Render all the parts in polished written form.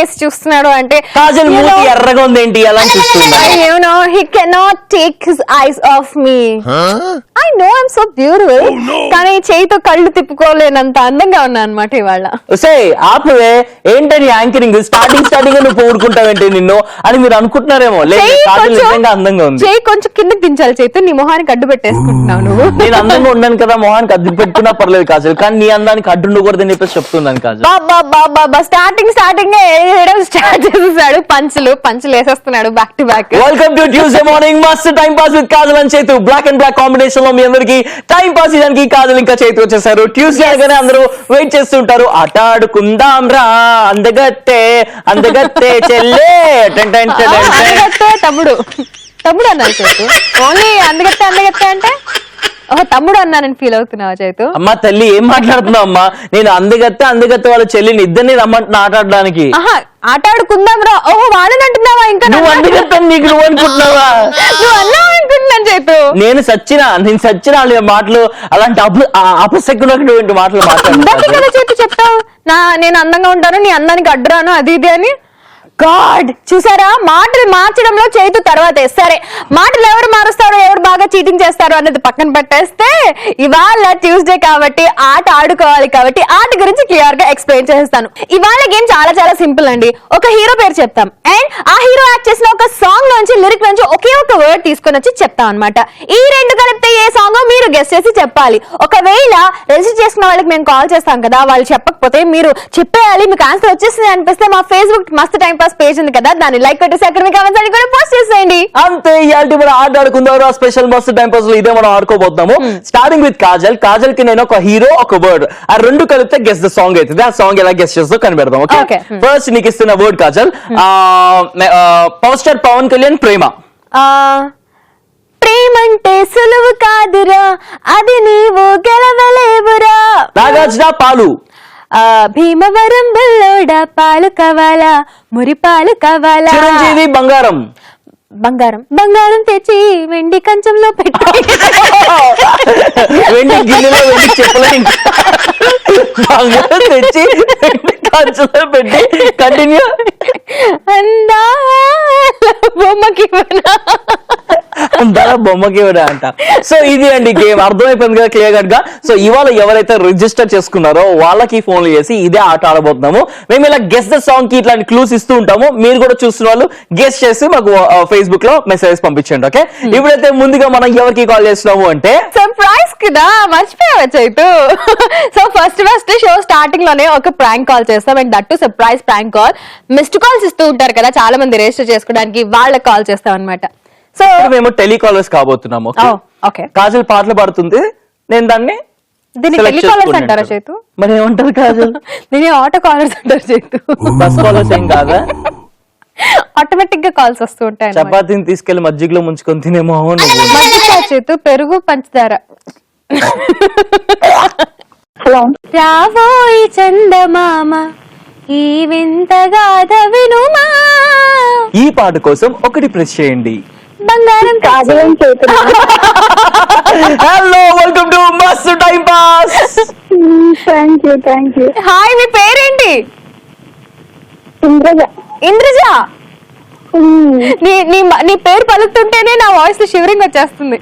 వేసి చూస్తున్నాడు అంటే కాజల్ మూతి ఎర్రగా ఉంది ఏంటి అలా you know he cannot take his eyes off me. I know I'm so beautiful. కానీ చేయితో కళ్ళు తిప్పుకోలేనంత అందంగా ఉన్నా అన్నమాట ఇవాళ. ఆపవే ఏంటని యాంకరింగ్ స్టార్టింగ్ నువ్వు ఊరుకుంటావేంటి నిన్ను అని మీరు అనుకుంటున్నారేమో. అందంగా ఉంది. చేయి కొంచెం కిందకి దించాలి చేయితో, నీ మొహానికి అడ్డు పెట్టేసుకుంటున్నావు నువ్వు. నేను అందంగా ఉన్నాను కదా, మొహానికి అడ్డు పెట్టుకున్నా పర్లేదు కాజల్, కానీ నీ అందానికి అడ్డు ఉండకూడదని చెప్పేసి చెప్తున్నాను కాజల్. స్టార్టింగ్ స్టార్ట్ చేసేసాడు, పంచులు వేసేస్తున్నాడు back to back. Welcome to Tuesday morning Mast time pass with Kajal and Chaitu. Black and black combination లో మీ అందరికి టైం పాస్ చేయడానికి కాజల్ ఇంకా చైతు వచ్చేసారు. ట్యూస్డే అనగానే అందరూ వెయిట్ చేస్తుంటారు. ఆట ఆడుకుందాం రా అందగత్తే చెల్లే తమ్ముడు అన్నారు చైతు. ఓన్లీ అందగత్తే అంటే తమ్ముడు అన్నానని ఫీల్ అవుతున్నావా చైతు? అమ్మా తల్లి ఏం మాట్లాడుతున్నావు అమ్మా, నేను అందగత్తే వాళ్ళ చెల్లిని ఇద్దరిని రమ్మంటున్నా ఆట ఆడడానికి. ఆట ఆడుకుందాం రా. ఓహో వాళ్ళని అంటున్నావా? ఇంకా నువ్వు అందగత్తాను నీకు నువ్వు అనుకుంటున్నావా? నువ్వు అన్నావు అనుకుంటున్నాను చైతు. నేను సచ్చిన మాటలు అలాంటి అపశకునటువంటి మాటలు మాట్లాడుతున్నా చైతు. చెప్తావు నేను అందంగా ఉంటాను, నీ అందానికి అడ్డురాను అది ఇది అని. గాడ్ చూసారా, మాటలు మార్చడంలో చైతు తర్వాతే. సరే, మాటలు ఎవరు మారుస్తారో ఎవరు బాగా చీటింగ్ చేస్తారో అన్నది పక్కన పెట్టేస్తే ఇవాళ ట్యూస్డే కాబట్టి ఆట ఆడుకోవాలి కాబట్టి ఆట గురించి క్లియర్ గా ఎక్స్ప్లెయిన్ చేస్తాను. ఇవాళ గేమ్ చాలా చాలా సింపుల్ అండి. ఒక హీరో పేరు చెప్తాం అండ్ ఆ హీరో యాక్ట్ చేసిన ఒక సాంగ్ నుంచి లిరిక్ నుంచి ఒకే ఒక వర్డ్ తీసుకొని వచ్చి చెప్తాం అనమాట. ఈ రెండు కలిపితే ఏ సాంగ్ మీరు గెస్ చేసి చెప్పాలి. ఒకవేళ రిజిస్టర్ చేసుకున్న వాళ్ళకి మేము కాల్ చేస్తాం కదా, వాళ్ళు చెప్పకపోతే మీరు చెప్పేయాలి. మీకు ఆన్సర్ వచ్చేసింది అనిపిస్తే మా ఫేస్బుక్ మస్త్ టైం పాస్ పేజ్ ఉంది కదా, దాన్ని లైక్ కొట్టేసి అక్కడ మీకు కావాల్సి కూడా పోస్ట్ చేసేయండి. అంతే, ఇయాల్టి మనం ఆట ఆడుకుందాం స్పెషల్ మస్త్ టైం పాస్ లో ఇదే మనం ఆడుకోబోతున్నాము. Starting with Kajal. కాజల్ కి నేను ఒక హీరో ఒక వర్డ్, ఆ రెండు కలిపితే గెస్ ద సాంగ్ అవుతుంది. ఆ సాంగ్ ఎలా గెస్ చేస్తో కనిపెడదాం. ఓకే, ఫస్ట్ నీకు ఇస్తున్న word Kajal, power star Pavan Kalyan ప్రేమ. ప్రేమంటే సులువు కాదురా, అది నీవు గెలవలేవురా. నాగార్జున పాలు. భీమవరం బుల్లోడా పాలు కావాలా, మురి పాలు కావాలా. చిరంజీవి బంగారం. బంగారం తెచ్చి వెండి కంచంలో పెట్టి వెండి గిన్నెలో వెండి చెప్పలేదు, బంగారం తెచ్చి వెండి కంచంలో పెట్టి కంటిన్యూ. అందా బొమ్మకి అంట. సో ఇది అండి గేమ్, అర్థమైపోయింది కదా క్లియర్ కట్ గా. సో ఇవాళ ఎవరైతే రిజిస్టర్ చేసుకున్నారో వాళ్ళకి ఫోన్లు చేసి ఇదే ఆట ఆడబోతున్నాము. మేము ఇలా గెస్ ద సాంగ్ కి ఇట్లాంటి క్లూస్ ఇస్తూ ఉంటాము. మీరు కూడా చూస్తున్న వాళ్ళు గెస్ చేసి మాకు ఫేస్బుక్ లో మెసేజ్ పంపించండి. ఓకే, ఇప్పుడైతే ముందుగా మనం ఎవరికి కాల్ చేస్తున్నాము అంటే సర్ప్రైజ్ కదా, మర్చిపోయావా Chaitu? So first show starting లోనే ఒక ప్రాంక్ కాల్ చేస్తాం and that surprise prank call. Missed calls ఇస్తూ ఉంటారు కదా చాలా మంది రిజిస్టర్ చేసుకోవడానికి, వాళ్ళకి కాల్ చేస్తాం అనమాట. సో మేము టెలికాలర్స్ కాబోతున్నాము. కాజల్ పాటలు పాడుతుంది, నేను దీన్ని టెలికాలర్స్ అంటారా చైతు? మరి ఏమంటారు కాజల్? నేను ఆటో కాలర్స్ అంటారు చైతు. బస్ కాలర్స్ ఏం కాదా? ఆటోమేటిక్ గా కాల్స్ వస్తూ ఉంటాయి. చపాతీని తీసుకెళ్లి మజ్జిగలో ముంచుకొని తినేమో. చేతు పెరుగు పంచదార. రావోయి చందమామ ఈ వింతగాథ వినుమా. ఈ పాట కోసం ఒకటి ప్రెస్ చేయండి. బంగారం హలో, వెల్కమ్ టు మస్త్ time pass. Thank you. Hi, మీ పేరేంటి? ఇంద్రజ. నీ పేరు పలుకుతుంటేనే నా వాయిస్ లో షివరింగ్ వచ్చేస్తుంది.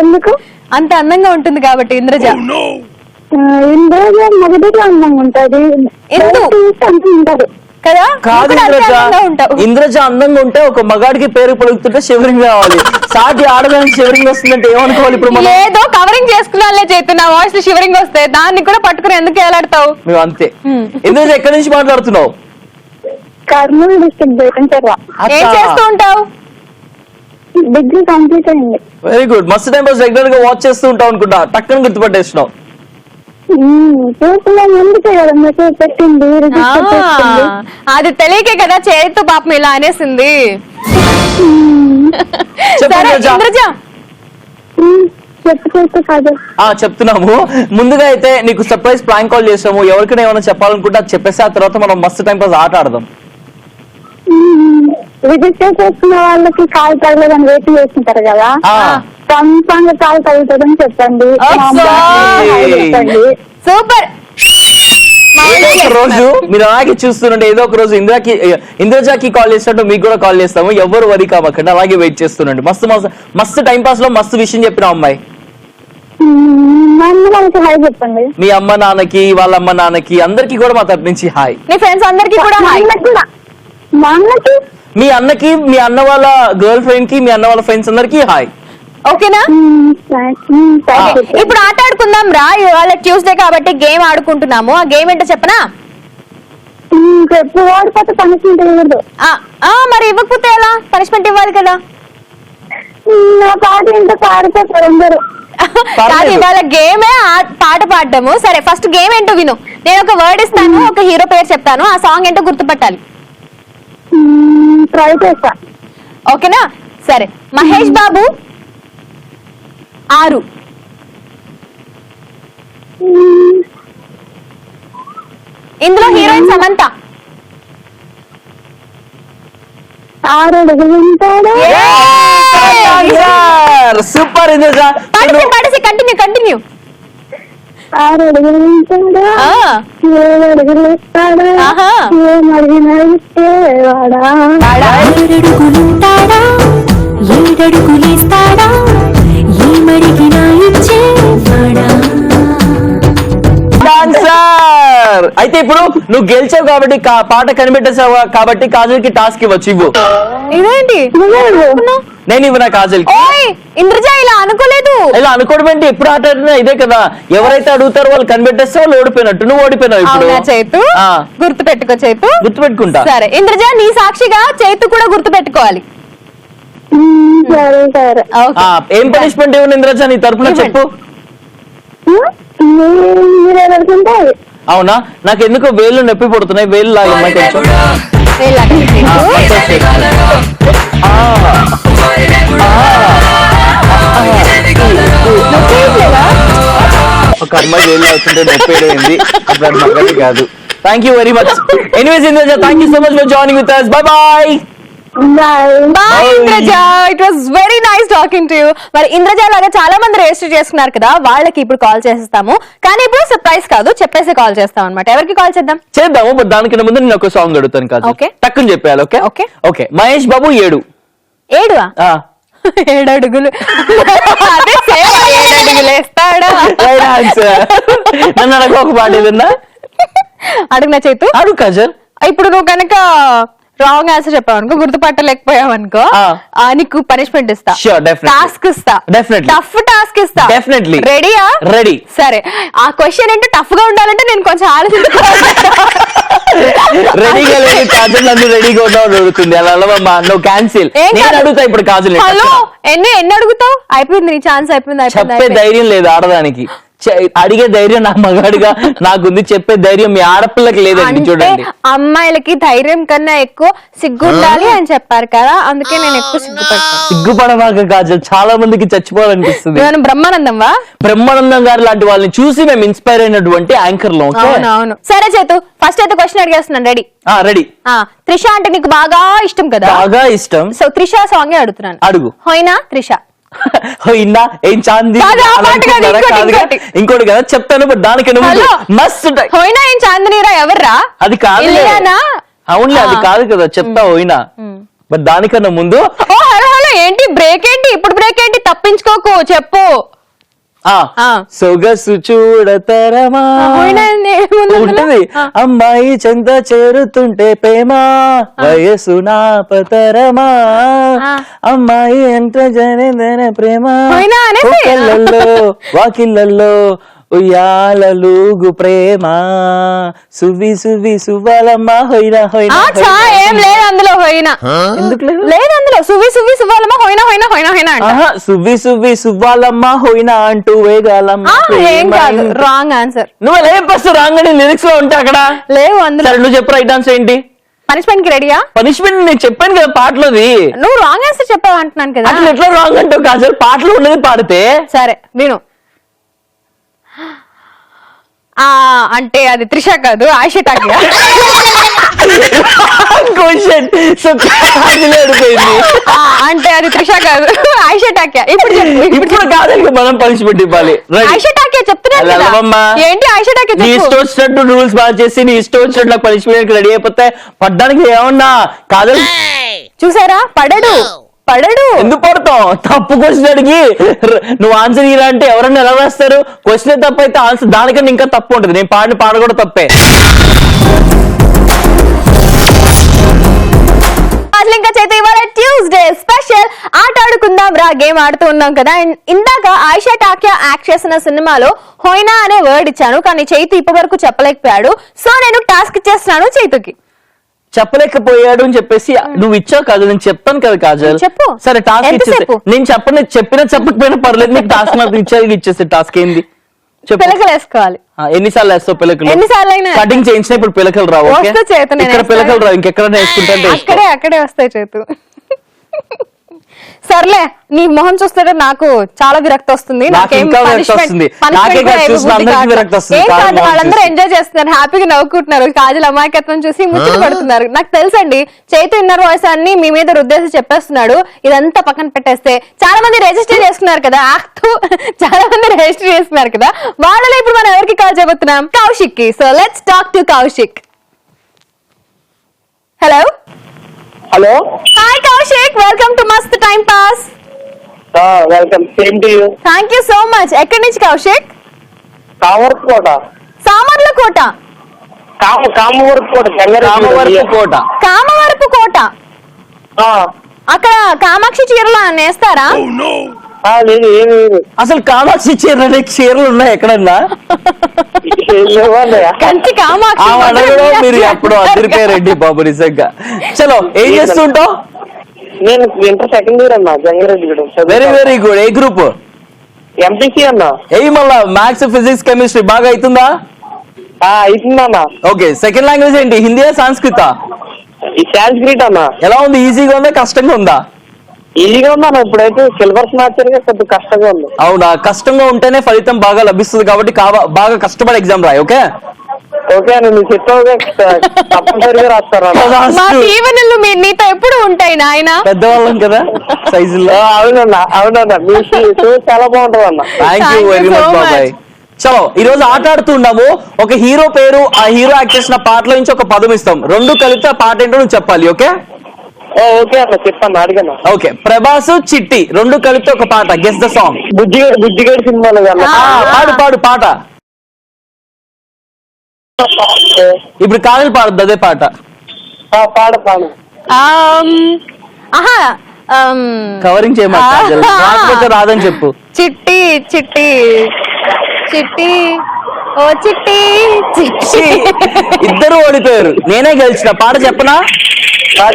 ఎందుకు? అంత అందంగా ఉంటుంది కాబట్టి ఇంద్రజ. ఇంద్రజ మొదటిగా అందంగా ఉంటది కదా. కాదు ఇంద్రజ అందంగా ఉంటే ఒక మగాడికి పేరు పలుకుతుంటే షివరింగ్ రావాలి, సాటి ఆడదానికి షివరింగ్ వస్తుందంటే ఏమనుకోవాలి? ఇప్పుడు ఏదో కవరింగ్ చేసుకున్నా చేతు, నా వాయిస్ లో షివరింగ్ వస్తే దాన్ని కూడా పట్టుకుని ఎందుకు వేలాడతావు? మేము అంతే. ఇంద్రజ ఎక్కడి నుంచి మాట్లాడుతున్నావు? కర్నూలు డిస్ట్రిక్ట్. ఏం చేస్తూ ఉంటావు? డిగ్రీ కంప్లీట్ అయింది. Very good. మస్త్ టైం పాస్ రెగ్యులర్ గా వాచ్ చేస్తూ ఉంటావు అనుకుంటా, టక్కని గుర్తుపట్టేస్తున్నావు. పెట్టింది అది తెలియకే కదా చేతితో పాపం ఇలా అనేసింది. చెప్తున్నాము. ముందుగా అయితే నీకు సర్ప్రైజ్ ప్రాంక్ కాల్ చేసాము. ఎవరికైనా ఏమైనా చెప్పాలనుకుంటే అది చెప్పేసి ఆ తర్వాత మనం మస్త్ టైం పాస్ ఆట ఆడదాం. రిజిస్టర్ చేసుకున్న వాళ్ళకి కాల్ తగలేదని వెయిట్ చేస్తుంటారు కదా, కన్ఫర్మ్ కాల్ తగులుతుందని చెప్పండి. సూపర్. రోజు మీరు అలాగే చూస్తుంటే ఏదో ఒక రోజు ఇంద్రజాకి కాల్ చేసినట్టు మీకు కూడా కాల్ చేస్తాము. ఎవరు వరి కావకండి, అలాగే వెయిట్ చేస్తుండండి. మస్తు టైం పాస్ లో మస్తు విషయం చెప్పిన అమ్మాయి. మా అమ్మ వాళ్ళకి హాయ్ చెప్పండి. మీ అమ్మ నాన్నకి, వాళ్ళ అమ్మ నాన్నకి, అందరికి కూడా మా తరపు నుంచి హాయ్. నీ ఫ్రెండ్స్ అందరికి కూడా మా హాయ్. అన్నకి కూడా. మా అన్నకి మీ అన్నకి, మీ అన్న వాళ్ళ గర్ల్ ఫ్రెండ్ కి, మీ అన్న వాళ్ళ ఫ్రెండ్స్ అందరికి హాయ్. ఓకేనా? ఇప్పుడు ఆట ఆడుకుందాం రా. ఇవాళ ట్యూస్డే కాబట్టి గేమ్ ఆడుకుంటున్నాము. ఆ గేమ్ ఏంటో చెప్పనా? చెప్పు వాడిపోతే పనిష్మెంట్ ఇవ్వదు. మరి ఇవ్వకపోతే ఎలా? పనిష్మెంట్ ఇవ్వాలి కదా. నా పాట ఏంటో పాడిపోతారు అందరూ. కాదు, ఇవాళ గేమే పాట పాడటము. సరే, ఫస్ట్ గేమ్ ఏంటో విను. నేను ఒక వర్డ్ ఇస్తాను, ఒక హీరో పేరు చెప్తాను, ఆ సాంగ్ ఏంటో గుర్తుపట్టాలి. ట్రై చేస్తా. ఓకేనా? సరే. మహేష్ బాబు 6. ఇందులో హీరోయిన్ సమంత. 6 అడుగులు ఉంటాడు. సూపర్ ఇంద్రజ. కంటిన్యూ. 6 అడుగులు ఉంటాడు. 7 అడుగులు ఇస్తాడు. ఆహా. 7 అడుగులు ఇచ్చేవాడా. 6 అడుగులుంటాడా, 7 అడుగులేస్తాడా, ఏమడిగినా ఇచ్చేవాడా. డాన్సర్. అయితే ఇప్పుడు నువ్వు గెలిచావు కాబట్టి, పాట కనిపెట్టేసావు కాబట్టి కాజల్ కి టాస్క్ ఇవ్వచ్చు. ఇవ్వు. ఇదేంటి? నేను ఇవ్వనా కాజల్ కి? ఇంద్రజ ఇలా అనుకోలేదు. ఇలా అనుకోవడం ఏంటి? ఎప్పుడు ఆట ఆడినా ఇదే కదా. ఎవరైతే అడుగుతారో వాళ్ళు కనిపెట్టేస్తే వాళ్ళు ఓడిపోయినట్టు. నువ్వు ఓడిపోయినావు ఇప్పుడు. చైతు గుర్తు పెట్టుకో. చైతు గుర్తుపెట్టుకుంటా. సరే ఇంద్రజ, నీ సాక్షిగా చైతు కూడా గుర్తు పెట్టుకోవాలి. సరే సరే. ఏం పనిష్మెంట్ ఇవ్వను ఇంద్రజ నీ తరపున చెప్పు. మీరు ఎవరికంటే అవునా? నాకు ఎందుకో వేళ్ళు నొప్పి పడుతున్నాయి. వేళ్ళు లాగమ్మా కొంచెం. ఒక అమ్మాయి వేళ్ళు అవుతుంటే నొప్పి అయింది. అప్పుడు అది మగది కాదు. Thank you very much. Anyways Indraja, thank you so much for joining with us. Bye bye. Bye Indraja. It was very nice talking to you. మరి ఇంద్రజ లాగా చాలా మంది రిజిస్టర్ చేసుకున్నారు కదా, వాళ్ళకి ఇప్పుడు కాల్ చేస్తాము. కానీ ఇప్పుడు సర్ప్రైజ్ కాదు, చెప్పేసి కాల్ చేస్తాం అనమాట. ఎవరికి కాల్ చేద్దాము? బట్ దానికన్నా ముందు నేను ఒక సాంగ్ అడుగుతాను కాదు. Okay. టక్కుని చెప్పాలి. Okay Okay. Okay. Mahesh Babu 7. 7 7 అడుగులు. అదే సేమ్ 7 అడుగులు వేస్తాడా? నన్ను అడగ ఒక పాట ఏదన్నా అడుగునా చైతు? అడుగు కాజల్. ఇప్పుడు నువ్వు కనుక రాంగ్ ఆన్సర్ చెప్పావు అనుకో, గుర్తుపట్టలేకపోయావు అనుకో, నీకు పనిష్మెంట్ ఇస్తా. Sure, definitely. టాస్క్ ఇస్తా. Definitely. టఫ్ టాస్క్ ఇస్తా. Definitely. రెడీయా? రెడీ. సరే, ఆ క్వశ్చన్ ఏంటో టఫ్ గా ఉండాలంటే నేను కొంచెం ఆలోచించుకోవాలి. రెడీగా లేదు కాజల్, నన్ను రెడీగా ఉన్నావు అడుగుతుంది. అలా నువ్వు క్యాన్సిల్. నేను అడుగుతా ఇప్పుడు కాజల్. హలో, ఎన్ని అడుగుతావు? అయిపోయింది నీ ఛాన్స్. అయిపోయింది. చెప్పే ధైర్యం లేదు ఆడదానికి. అడిగే ధైర్యం నా మగాడిగా నాకుంది. చెప్పే ధైర్యం మీ ఆడపిల్లకి లేదండి. చూడండి, అమ్మాయిలకి ధైర్యం కన్నా ఎక్కువ సిగ్గు ఉండాలి అని చెప్పారు కదా, అందుకే నేను ఎక్కువ సిగ్గుపడతాను. సిగ్గుపడమాక కాజల్, చాలా మందికి చచ్చిపోవాలనిపిస్తుంది. బ్రహ్మానందం బ్రహ్మానందం గారు లాంటి వాళ్ళని చూసి మేము ఇన్స్పైర్ అయినటువంటి యాంకర్ లో. అవును. సరే చేతు, ఫస్ట్ అయితే క్వశ్చన్ అడిగేస్తున్నాను. రెడీ? రెడీ. త్రిష అంటే నీకు బాగా ఇష్టం కదా? బాగా ఇష్టం. సో త్రిష సాంగ్ అడుగుతున్నాను. అడుగు. హోయినా త్రిష. ఏం చాంది ఇంకోటి కదా చెప్తాను. బట్ దానికన్నా మస్త్ హోయినా ఏం చాందినీరా ఎవర్రా? అది కాదు. అవునులే, అది కాదు కదా చెప్తా. హోయినా. బట్ దానికన్నా ముందు హలో ఏంటి బ్రేక్ ఏంటి? ఇప్పుడు బ్రేక్ ఏంటి? తప్పించుకోకు, చెప్పు. సొగసు చూడతరమా ఉంటది. అమ్మాయి చెంత చేరుతుంటే ప్రేమ, వయసు నాపతరమా, అమ్మాయి ఎంత జన ప్రేమ, వాకిళ్ళల్లో ఉయ్యాలూగు ప్రేమ, సువి సువి సువ్వాలమ్మ హోయినా హోయినా. ఏం లేదు అందులో హోయినా. ఎందుకు లేదు అందులో? సువి సువి సువ్వాలమ్మ హోయినా హోయినా హోయినా హోయినా. సువి సువి సువ్వాలమ్మ హోయినా అంటూ వేగాలమ్మ. Wrong answer. నువ్వు ఏం ఫస్ట్ రాంగ్ అని లిరిక్స్ లో ఉంటే అక్కడ లేవు అందులో. నువ్వు చెప్పు రైట్ ఆన్సర్ ఏంటి? పనిష్మెంట్ కి రెడీయా? పనిష్మెంట్ నేను చెప్పాను కదా పాటలోది. నువ్వు రాంగ్ ఆన్సర్ చెప్పావు అంటున్నాను కదా. అట్లా ఎట్లా రాంగ్ అంటావు కాజల్? పాటలో ఉన్నది పాడితే. సరే విను. అంటే అది త్రిష కాదు, ఆయిషా టాకియా. క్వశ్చన్ సో అడిపోయింది. అంటే అది త్రిష కాదు, ఆయిషా టాకియా. ఇప్పుడు చెప్పు. ఇప్పుడు కాదని మనం పనిష్మెంట్ ఇవ్వాలి. ఆయిషా టాకియా చెప్తున్నాను కదా. వెళ్ళవమ్మా. ఏంటి ఆయిషా టాకియా నీ చెప్పు. ఇష్టం వచ్చినట్టు రూల్స్ బాగా చేసి నీ ఇష్టం వచ్చినట్టు నాకు పనిష్మెంట్ రెడీ అయిపోతే పడ్డానికి ఏమన్నా కాదు. చూసారా, పడడు. ఎందుకు పడతావు? తప్పు క్వశ్చన్ అడిగి నువ్వు ఆన్సర్ ఇలా అంటే ఎవరన్నా ఎలా వేస్తారు? క్వశ్చన్ తప్పు అయితే ఆన్సర్ దానికన్నా ఇంకా తప్పు ఉంటుంది. నేను పాట కూడా తప్పే. ఇంకా చేత ఇవాళ ట్యూస్డే స్పెషల్ ఆట ఆడుకుందాం రా గేమ్ ఆడుతూ ఉన్నాం కదా. ఇందాక ఆయిషా టాకియా యాక్ట్ చేసిన సినిమాలో హోయినా అనే వర్డ్ ఇచ్చాను, కానీ చైతు ఇప్పటి వరకు చెప్పలేకపోయాడు. సో నేను టాస్క్ ఇచ్చేస్తున్నాను చైతుకి. చెప్పలేకపోయాడు అని చెప్పేసి నువ్వు ఇచ్చావు కాదు, నేను చెప్తాను కదా కాజల్. చెప్పు. సరే టాస్క్ ఇచ్చేసి నేను చెప్పకపోయినా పర్లేదు, నీకు టాస్క్ నాకు ఇచ్చేసి టాస్క్ ఏంది చెప్పు. పిలకలు వేసుకోవాలి. ఎన్నిసార్లు వేస్తావు పిలకలు? ఎన్నిసార్లు అయినా కటింగ్ చేయించిన ఇప్పుడు పిలకలు రావు. వస్తే చేతు నేను ఇక్కడ పిలకలు రావు, ఇంకెక్కడైనా వేసుకుంటే అక్కడే వస్తాయి చేతు. సర్లే, నీ మొహం చూస్తుంటే నాకు చాలా విరక్తి వస్తుంది. వాళ్ళందరూ ఎంజాయ్ చేస్తున్నారు, హ్యాపీగా నవ్వుకుంటున్నారు, కాజల్ అమాయకత్వం చూసి ముచ్చట పడుతున్నారు. నాకు తెలుసండి చైతు ఇన్నర్ వాయిస్ అన్ని మీ మీద రుద్దేసి చెప్పేస్తున్నాడు. ఇదంతా పక్కన పెట్టేస్తే చాలా మంది రిజిస్టర్ చేసుకున్నారు కదా, చాలా మంది రిజిస్టర్ చేసుకున్నారు కదా, వాళ్ళలో ఇప్పుడు మనం ఎవరికి కాల్ చేయబోతున్నాం? కౌశిక్ కి. So let's talk to Kaushik. Hello. Hello. Hi Kaushik, welcome to మస్త్ time pass. Welcome. Same to you. Thank you so much. ఎక్కడి నుంచి కౌశిక్? కామవరపుకోట. సామర్లకోట. కామవరపుకోట. కామవరపుకోట. అక్కడ కామాక్షి చీరలు నేస్తారా? లేదు, ఏమి అసలు కామాక్షి చీరలు ఉన్నాయి ఎక్కడన్నా? కంచి కామాక్షి మీరు ఎప్పుడు అదిరిపోయారండి బాబు నిజంగా. చలో, ఏం చేస్తుంటావు? నేను ఇంటర్ సెకండ్ ఇయర్ అన్నా, జంగారెడ్డి. Very good. ఏ గ్రూప్? ఎంపీసీ అన్నా. ఏ మళ్ళా మ్యాథ్స్, ఫిజిక్స్, కెమిస్ట్రీ బాగా అవుతుందా? అవుతుందన్నా. ఓకే, సెకండ్ లాంగ్వేజ్ ఏంటి? హిందీయా సంస్కృత? సాంస్క్రిట్ అన్నా. ఎలా ఉంది? ఈజీగా ఉందా కష్టంగా ఉందా? ఈజీగా ఉందా? ఇప్పుడైతే సిలబస్ మార్చారుగా, కొద్దిగా కష్టంగా ఉంది. అవునా? కష్టంగా ఉంటేనే ఫలితం బాగా లభిస్తుంది కాబట్టి బాగా కష్టపడి ఎగ్జామ్ రాయి. ఓకే ఓకే అని నువ్వు చెప్పావుగా, తప్పనిసరిగా రాస్తారా? నీతో ఎప్పుడు ఉంటాయి నాయన, పెద్దవాళ్ళం కదా సైజుల్లో. అవునన్నా మీ చాలా బాగుంటది అన్న. థ్యాంక్ యూ వెరీ మచ్ బాబాయ్. చలో, ఈ రోజు ఆట ఆడుతున్నాము. ఒక హీరో పేరు, ఆ హీరో యాక్ట్ చేసిన పాటలో నుంచి ఒక పదం ఇస్తాం, రెండు కలిపితే ఆ పాట ఏంటో నువ్వు చెప్పాలి. ఓకే ఓకే అన్న, చెప్పాను అడిగాను. ఓకే, ప్రభాస్, చిట్టి రెండు కలిపితే ఒక పాట. Guess the song. బుజ్జిగడి సినిమాలో పాడు పాట. ఇప్పుడు కాజల్ పాడుద్ది అదే పాట. పాడు. కవరింగ్ చేయమా కాజల్? రాకపోతే రాదని చెప్పు. చిట్టి చిట్టి చిట్టి ఓ చిట్టి చిట్టి. ఇద్దరు ఓడిపోయారు, నేనే గెలిచిన. పాట చెప్పనా?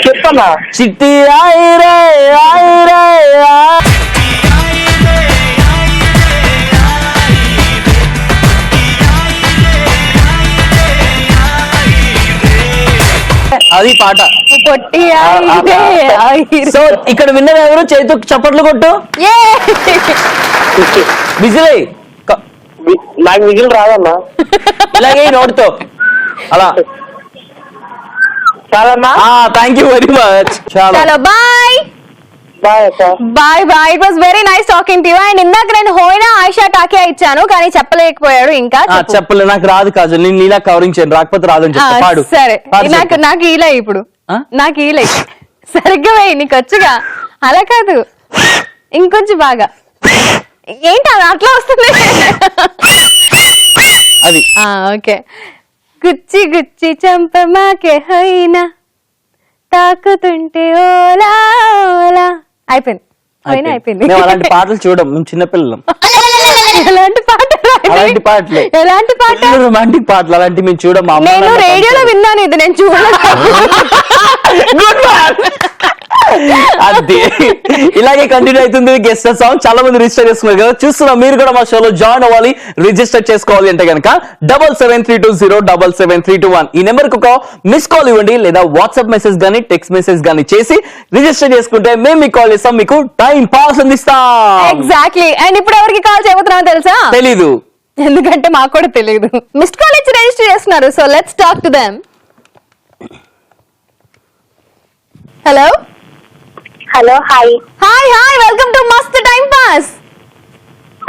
చెప్పన్నా. చిట్టి ఆయిరే ఆయిరే అది పాట. సో ఇక్కడ విన్నర్ ఎవరు? చేతు చప్పట్లు కొట్టు. విజిలే. నాకు విజిల్ రాదన్నా. ఇలాగే నోటితో అలా. Thank you very much. చలో bye. Bye. It was very nice talking to you. And ఇందాక నేను హోయినా ఆయిషా టాకియా ఇచ్చాను, కానీ చెప్పలేకపోయాడు. ఇంకా చెప్పలే, నాకు రాదు కాజల్. నేను నీలా కవరింగ్ చేయను, రాకపోతే రాదని చెప్పు. పాడు. సరే, నాకు ఈలే ఇప్పుడు. నాకు ఈలే సరిగ్గా వేయి, నీకు వచ్చుగా. అలా కాదు, ఇంకొంచెం బాగా. ఏంటి అట్లా వస్తుంది అది? ఓకే. గుచ్చి గుచ్చి చంపమాకే హోయినా, తాకుతుంటే ఓలా ఓలా. అయిపోయింది. అలాంటి పాటలు చూడం, మేము చిన్నపిల్లలం. ఎలాంటి పాటలు? రొమాంటిక్ పాటలు అలాంటివి మేము చూడం. నేను రేడియోలో విన్నాను, ఇది నేను చూడలేదు. అది ఇలాగే కంటిన్యూ అవుతుంది. గెస్ట్ సాంగ్ చాలా మంది రిజిస్టర్ చేసుకున్నారు కదా, చూస్తున్నాం. మీరు కూడా మా షోలో జాయిన్ అవ్వాలి, రిజిస్టర్ చేసుకోవాలి అంటే కనుక 7732077321 ఈ నెంబర్ కు ఒక మిస్ కాల్ ఇవ్వండి, లేదా వాట్సాప్ మెసేజ్ గానీ టెక్స్ట్ మెసేజ్ గానీ చేసి రిజిస్టర్ చేసుకుంటే మేము మీకు కాల్ చేస్తాం, మీకు టైం పాస్ అందిస్తాం. ఎగ్జాక్ట్లీ. అండ్ ఇప్పుడు ఎవరికి కాల్ చేయబోతున్నామో తెలుసా? తెలీదు. ఎందుకంటే మాకు కూడా తెలియదు. మిస్డ్ కాల్ ఇచ్చి రిజిస్టర్ చేస్తున్నారు. So let's talk to them. Hello hello, hi. Hi hi, welcome to మస్త్ టైం పాస్.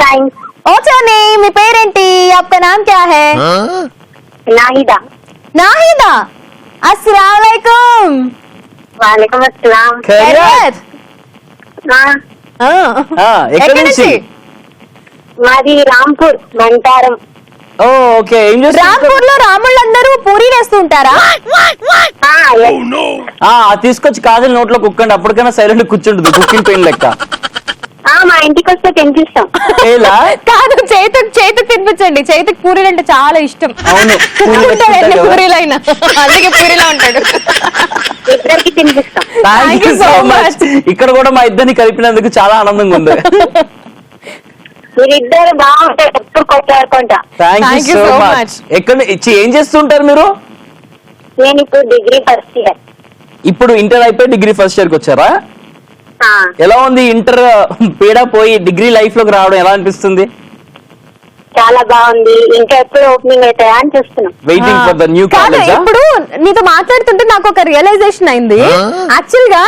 థ్యాంక్స్. ఓచా నేమ్, మీ పేరేంటి? आपका नाम क्या है? నాహిదా. నాహిదా, अस्सलाम वालेकुम. వాలేకుమ్ అస్సలాం. ఖైరత్. ఎక్కడి నుంచి? మాది రాంపూర్, మంటారం. ఓకే, ఏం చేస్తారు? రాంపూర్ లో రాముళ్ళందరూ పూరీ వేస్తూ ఉంటారా? తీసుకొచ్చి కాజల్ నోట్లో కుక్కండి, అప్పటికైనా సైలెంట్ కూర్చుంటుంది కుకింగ్ పెయిన్ లెక్క. మా ఇంటికి వస్తే తినిపిస్తాం. కాదు, చేతికి తినిపించండి. చేతికి పూరీలు అంటే చాలా ఇష్టం. అవును, పూరీలైనా అందుకే పూరీలో ఉంటాడు. ఇద్దరికి తినిపిస్తాం. Thank you so much. ఇక్కడ కూడా మా ఇద్దరిని కలిపినందుకు చాలా ఆనందంగా ఉంది. మీరిద్దరు బాగుంటారు, ఎప్పుడు కొట్లాడుకుంటా. Thank you so much. ఎక్కడ ఏం చేస్తుంటారు మీరు? నేను ఇప్పుడు డిగ్రీ ఫస్ట్ ఇయర్. ఇప్పుడు ఇంటర్ అయిపోయి డిగ్రీ ఫస్ట్ ఇయర్ కి వచ్చారా? ఎలా ఉంది ఇంటర్ పీడ పోయి డిగ్రీ లైఫ్ లోకి రావడం ఎలా అనిపిస్తుంది? చాలా బాగుంది. ఇంకా ఎప్పుడు ఓపెనింగ్ అవుతాయా అని చూస్తున్నాం. వెయిటింగ్ ఫర్ ద న్యూ కాదు, కాలేజ్. ఇప్పుడు నీతో మాట్లాడుతుంటే నాకు ఒక రియలైజేషన్ అయింది. యాక్చువల్ గా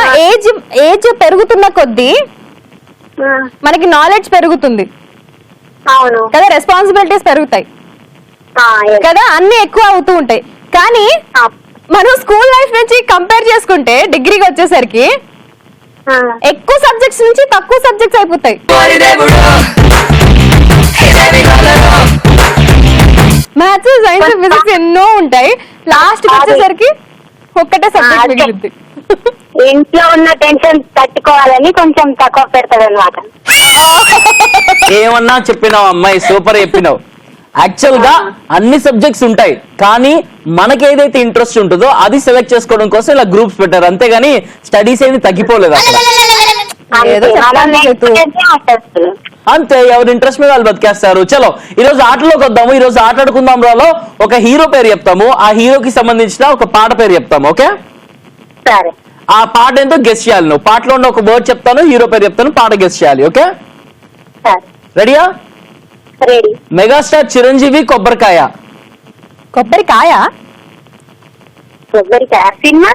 ఏజ్ పెరుగుతున్న కొద్దీ మనకి నాలెడ్జ్ పెరుగుతుంది అవును కదా, రెస్పాన్సిబిలిటీస్ పెరుగుతాయి కదా, అన్ని ఎక్కువ అవుతూ ఉంటాయి. కానీ మనం స్కూల్ లైఫ్ నుంచి కంపేర్ చేసుకుంటే డిగ్రీకి వచ్చేసరికి ఎక్కువ సబ్జెక్ట్స్ నుంచి తక్కువ సబ్జెక్ట్స్ అయిపోతాయి. మ్యాథ్స్, సైన్స్, ఫిజిక్స్ ఎన్నో ఉంటాయి. లాస్ట్ వచ్చేసరికి ఒక్కటే సబ్జెక్ట్ మిగిలింది. ఇంట్లో ఉన్న టెన్షన్ తట్టుకోవాలని కొంచెం తక్కువ పెడతాడు అనమాట. ఏమన్నా చెప్పినావు అమ్మాయి, సూపర్ చెప్పినావు. యాక్చువల్ గా అన్ని సబ్జెక్ట్స్ ఉంటాయి, కానీ మనకి ఏదైతే ఇంట్రెస్ట్ ఉంటుందో అది సెలెక్ట్ చేసుకోవడం కోసం ఇలా గ్రూప్స్ పెట్టారు. అంతేగాని స్టడీస్ ఏమి తగ్గిపోలేదు అక్కడ. అంతే, ఎవరి ఇంట్రెస్ట్ మీద వాళ్ళు బతికేస్తారు. చలో ఈ రోజు ఆటలోకి వద్దాము. ఈ రోజు ఆటాడుకుందాం రాలో ఒక హీరో పేరు చెప్తాము, ఆ హీరోకి సంబంధించిన ఒక పాట పేరు చెప్తాము. ఓకే, సరే. ఆ పాట ఏంటో గెస్ట్ చేయాలి. నువ్వు పాటలో ఉన్న ఒక వర్డ్ చెప్తాను, హీరో పేరు చెప్తాను, పాట గెస్ట్ చేయాలి. ఓకే, రెడీయా? రెడీ. మెగాస్టార్ చిరంజీవి కొబ్బరికాయ. కొబ్బరికాయ? కొబ్బరికాయ సినిమా?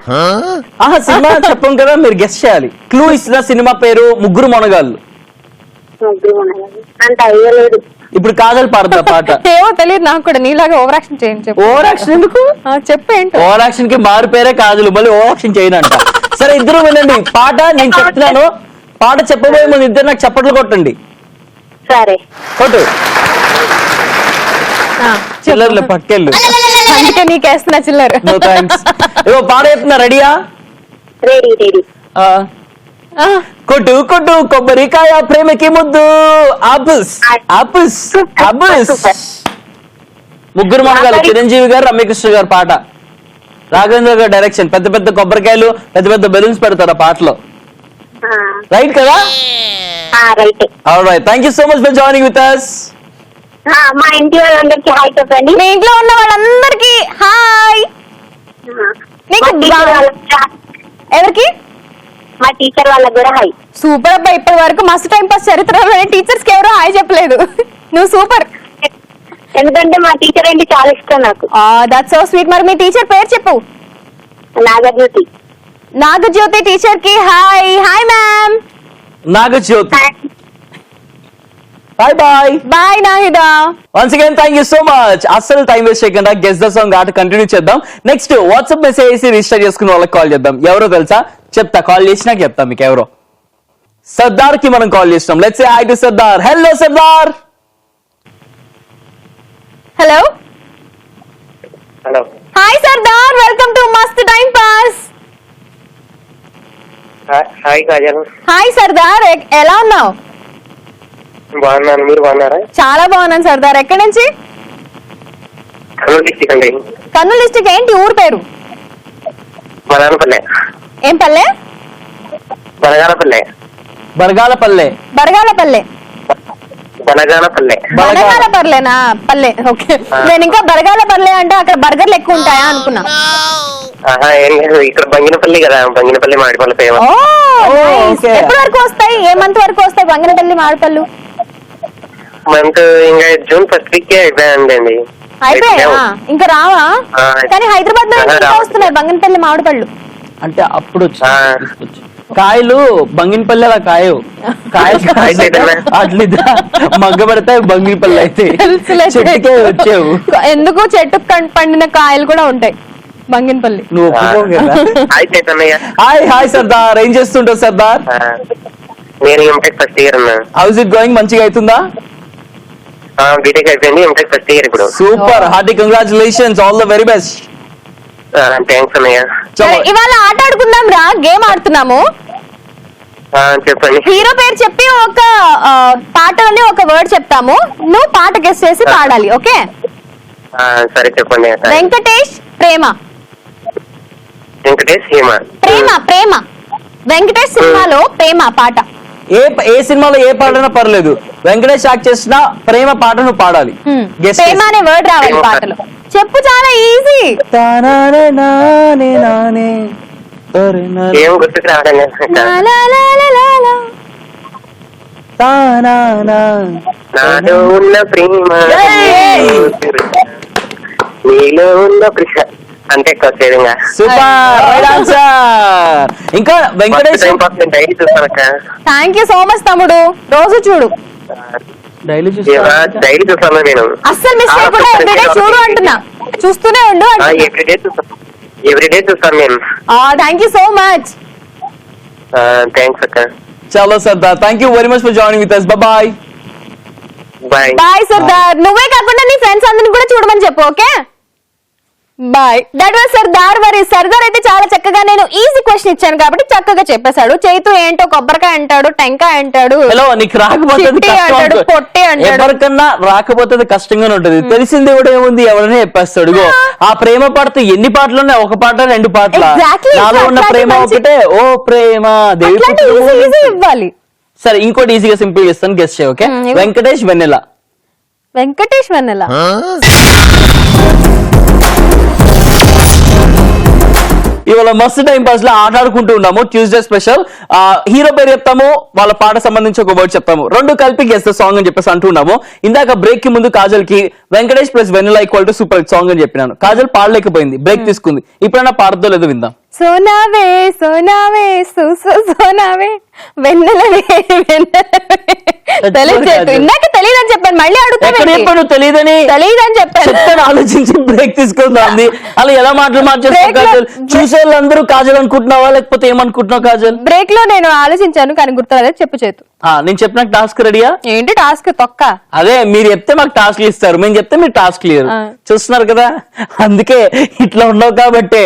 సినిమా చెప్పం కదా, మీరు గెస్ట్ చేయాలి. క్లూ ఇస్తున్న సినిమా పేరు ముగ్గురు మొనగాళ్ళు. అంత అయ్యలేదు. ఇప్పుడు కాజల్ పాడతా పాట. ఏమో తెలియదు నాకు కూడా, నీలాగా ఓవర్ యాక్షన్ చేయండి. చెప్పు. ఓవర్ యాక్షన్ ఎందుకు? చెప్పేంటి? ఓవర్ యాక్షన్ కి మారు పేరే కాజల్, మళ్ళీ ఓవర్ యాక్షన్ చేయనంట. సరే, ఇద్దరు వినండి పాట. నేను చెప్తున్నాను, పాట చెప్పబోయే ముందు ఇద్దరు నాకు చప్పట్లు కొట్టండి. సరే, కొట్టు. చిల్లర్లు పక్కెళ్ళు. అందుకే నీకేస్తున్నా చిల్లర. No thanks. ఏవో పాట చెప్తున్నా, రెడీయా? Ready ready. కొట్టు కొట్టు కొబ్బరికాయ ప్రేమకి ముద్దు అబుస్ అబుస్ అబుస్. ముగ్గురు మొనగాళ్ళు, చిరంజీవి గారు, రమ్యకృష్ణ గారు పాట. రాఘవేంద్ర గారు డైరెక్షన్. పెద్ద పెద్ద కొబ్బరికాయలు, పెద్ద పెద్ద బెలూన్స్ పెడతారు ఆ పాటలో. రైట్ కదా? Right. Alright, thank you so much for joining with us. మా ఇంటి వాళ్ళందరికీ హాయ్ చెప్పండి. మీ ఇంట్లో ఉన్న వాళ్ళందరికీ హాయ్. ఎవరికి? మా టీచర్ వాళ్ళకి కూడా హాయ్. సూపర్ అబ్బా, ఇప్పటి వరకు మస్తు టైం పాస్ చరిత్రలోనే టీచర్స్ కి ఎవరో హాయ్ చెప్పలేదు. నువ్వు సూపర్. ఎందుకంటే మా టీచర్ అంటే చాలా ఇష్టం నాకు. That's so sweet. మరి మీ టీచర్ పేరు చెప్పు. నాగజ్యోతి. నాగజ్యోతి టీచర్ కి hi. Hi ma'am. Nagajyothi, bye bye. Bye Nahida. Once again thank you so much. అస్సలు టైం వేస్ట్ చేయకుండా గెస్ ద సాంగ్ ఆట కంటిన్యూ చేద్దాం. నెక్స్ట్ వాట్సాప్ మెసేజ్ చేసి రిజిస్టర్ చేసుకున్న వాళ్ళకి కాల్ చేద్దాం. ఎవరో తెలుసా? చెప్తా, కాల్ చేసినాక చెప్తా మీకు ఎవరో. సర్దార్ కి మనం కాల్ చేస్తాం. Let's say hi to Sardar. Hello Sardar. Hello. Hello. Hi Sardar, welcome to మస్త్ time pass. Hi Kajal. Hi Sardar, ఎలా ఉన్నావు? బాగున్నాను, మీరు బాగున్నారా? చాలా బాగున్నాను సర్దార్. ఎక్కడి నుంచి? కర్నూలు డిస్టిక్ అండి. కర్నూలు డిస్టిక్. ఏంటి ఊరు పేరు? బనగానపల్లె. ఏం పల్లె? బనగానపల్లె. బరగాలపల్లె. బరగాలపల్లె. బనగానపల్లె. బరగాలపల్లెనా? పల్లె. ఓకే, నేను ఇంకా బరగాలపల్లె అంటే అక్కడ బర్గర్లు ఎక్కువ ఉంటాయా అనుకున్నా. ఏం లేదు, ఇక్కడ బంగినపల్లి కదా, బంగినపల్లి మామిడిపళ్ళు ఫేమస్. ఎప్పటి వరకు వస్తాయి? ఏ మంత్ వరకు వస్తాయి బంగినపల్లి మామిడిపళ్ళు? మంత్ ఇంకా జూన్ ఫస్ట్ వీక్ ఎగ్జామ్ అండి. అయిపోయా ఇంకా రావా? ఆ, కానీ హైదరాబాద్ లో రావు. ఇంకా వస్తున్నాయి బంగనపల్లి మామిడి పళ్ళు. అంటే అప్పుడు వచ్చి ఆ. తీసుకొచ్చి. కాయలు బంగినపల్లి అలా కాయవు, కాయలు అయితేనే. అట్లా మగ్గ పెడతాయి బంగినపల్లి అయితే తెలుసులే. చెట్టుకే వచ్చావు. ఎందుకు చెట్టు పండిన కాయలు కూడా ఉంటాయి బంగినపల్లి. నువ్వు ఒప్పుకోవు కదా. హాయ్ చైతన్య. హాయ్ సర్దార్, ఏం చేస్తుంటావు సర్దార్? నేను ఎంటెక్ ఫస్ట్ ఇయర్ అన్నా. House it going? మంచిగా అవుతుందా? బీటెక్ అయిపోయింది, ఎంటెక్ ఫస్ట్ ఇయర్ ఇప్పుడు. Super, hearty congratulations, all the very best. Thanks అన్నయ్య. సరే, ఇవాళ ఆట ఆడుకుందాం రా, గేమ్ ఆడుతున్నాము. చెప్పండి. హీరో పేరు చెప్పి ఒక పాటలోనే ఒక వర్డ్ చెప్తాము, నువ్వు పాట గెస్ చేసి పాడాలి. ఓకే? సరే చెప్పండి. వెంకటేష్ ప్రేమ. వెంకటేష్ హేమ. ప్రేమ ప్రేమ వెంకటేష్ సినిమాలో ప్రేమ పాట. ఏ సినిమాలో ఏ పాటైనా పర్లేదు, వెంకటేష్ యాక్ట్ చేసిన ప్రేమ పాట నువ్వు పాడాలి. Guess ప్రేమ చేసి. అనే వర్డ్ రావాలి పాటలో. చెప్పు, చాలా ఈజీ. తానానే నానే నానే తరినానే ఏం గుర్తుకు రావడం తానానా. నాలో ఉన్న ప్రేమ నీలో ఉన్న ప్రిష అంతే విధంగా. Super, right answer. ఇంకా వెంకటేష్ టైం పాస్ నేను డైలీ చూస్తానక్క. థ్యాంక్ యూ సో మచ్ తమ్ముడు, రోజు చూడు. డైలీ డైలీ చూస్తాను నేను. అస్సలు మిస్ చేయకుండా ఎవ్రీడే చూడు అంటున్నా, చూస్తూనే ఉండు అంటున్నా. ఎవ్రీడే చూస్తాను నేను. Thank you so much. Thanks అక్క. చలో Sardar, thank you very much for joining with us. Bye bye. Bye Sardar. నువ్వే కాకుండా నీ ఫ్రెండ్స్ అందరిని కూడా చూడమని చెప్పు. Okay, bye. That was Sardar. మరి సర్దార్ అయితే చాలా చక్కగా నేను ఈజీ క్వశ్చన్ ఇచ్చాను కాబట్టి చక్కగా చెప్పేశాడు. చైతు ఏంటో కొబ్బరికాయ అంటాడు, టెంకాయ అంటాడు, హలో, నీకు రాకపోతే చిట్టి అంటాడు, పొట్టి అంటాడు. ఎవరికన్నా రాకపోతే కష్టంగానే ఉంటది. తెలిసింది కూడా ఏముంది, ఎవరైనా చెప్పేస్తాడు. ఇగో, ఆ ప్రేమ పాటతో ఎన్ని పాటలు ఉన్నాయి? ఒక పాట, రెండు పాటల. Exactly. నాలో ఉన్న అట్లాంటి ప్రేమ మంచి- ఒకటే, ఓ ప్రేమ దేవి అట్లాంటి పుత్రము. ఈజీ ఇవ్వాలి. సరే, ఇంకోటి ఈజీగా సింపుల్ చేస్తాను, గెస్ట్ చేయ. ఓకే? వెంకటేష్ వెన్నెల. వెంకటేష్ వెన్నెల. ఇవాళ మస్తు టైం పాస్ లో ఆట ఆడుకుంటూ ఉన్నాము. Tuesday special. హీరో పేరు చెప్తాము, వాళ్ళ పాట సంబంధించి ఒక వర్డ్ చెప్తాము, రెండు కలిపి గెస్ట్ సాంగ్ అని చెప్పేసి అంటున్నాము. ఇందాక బ్రేక్ కి ముందు కాజల్ కి Venkatesh plus Vennela equal to super song అని చెప్పినాను. కాజల్ పాడలేకపోయింది, బ్రేక్ తీసుకుంది. ఇప్పుడైనా పాడదో లేదో విందాం. సోనావే సోనావే సోనావే వెన్నెలవే తెలియదు. ఇందాక తెలియదని చెప్పాను, మళ్ళీ ఎక్కడ అడుగుతాను. చెప్పాను తెలియదని? తెలియదని చెప్పాను. చెప్తాను, ఆలోచించి బ్రేక్ తీసుకుందాం. అలా ఎలా మార్చేస్తావు Break లో- కాజల్? చూసే వాళ్ళందరూ కాజల్ అనుకుంటున్నావా లేకపోతే ఏమనుకుంటున్నావు కాజల్? బ్రేక్ లో నేను ఆలోచించాను కానీ గుర్తురాలేదు. చెప్పు చేతు. నేను చెప్పిన టాస్క్ రెడీయా? ఏంటి టాస్క్? తొక్క. అదే, మీరు చెప్తే మాకు టాస్క్ ఇస్తారు, మేము చెప్తే మీరు టాస్క్ లేరు. చూస్తున్నారు కదా, అందుకే ఇట్లా ఉండవు. కాబట్టి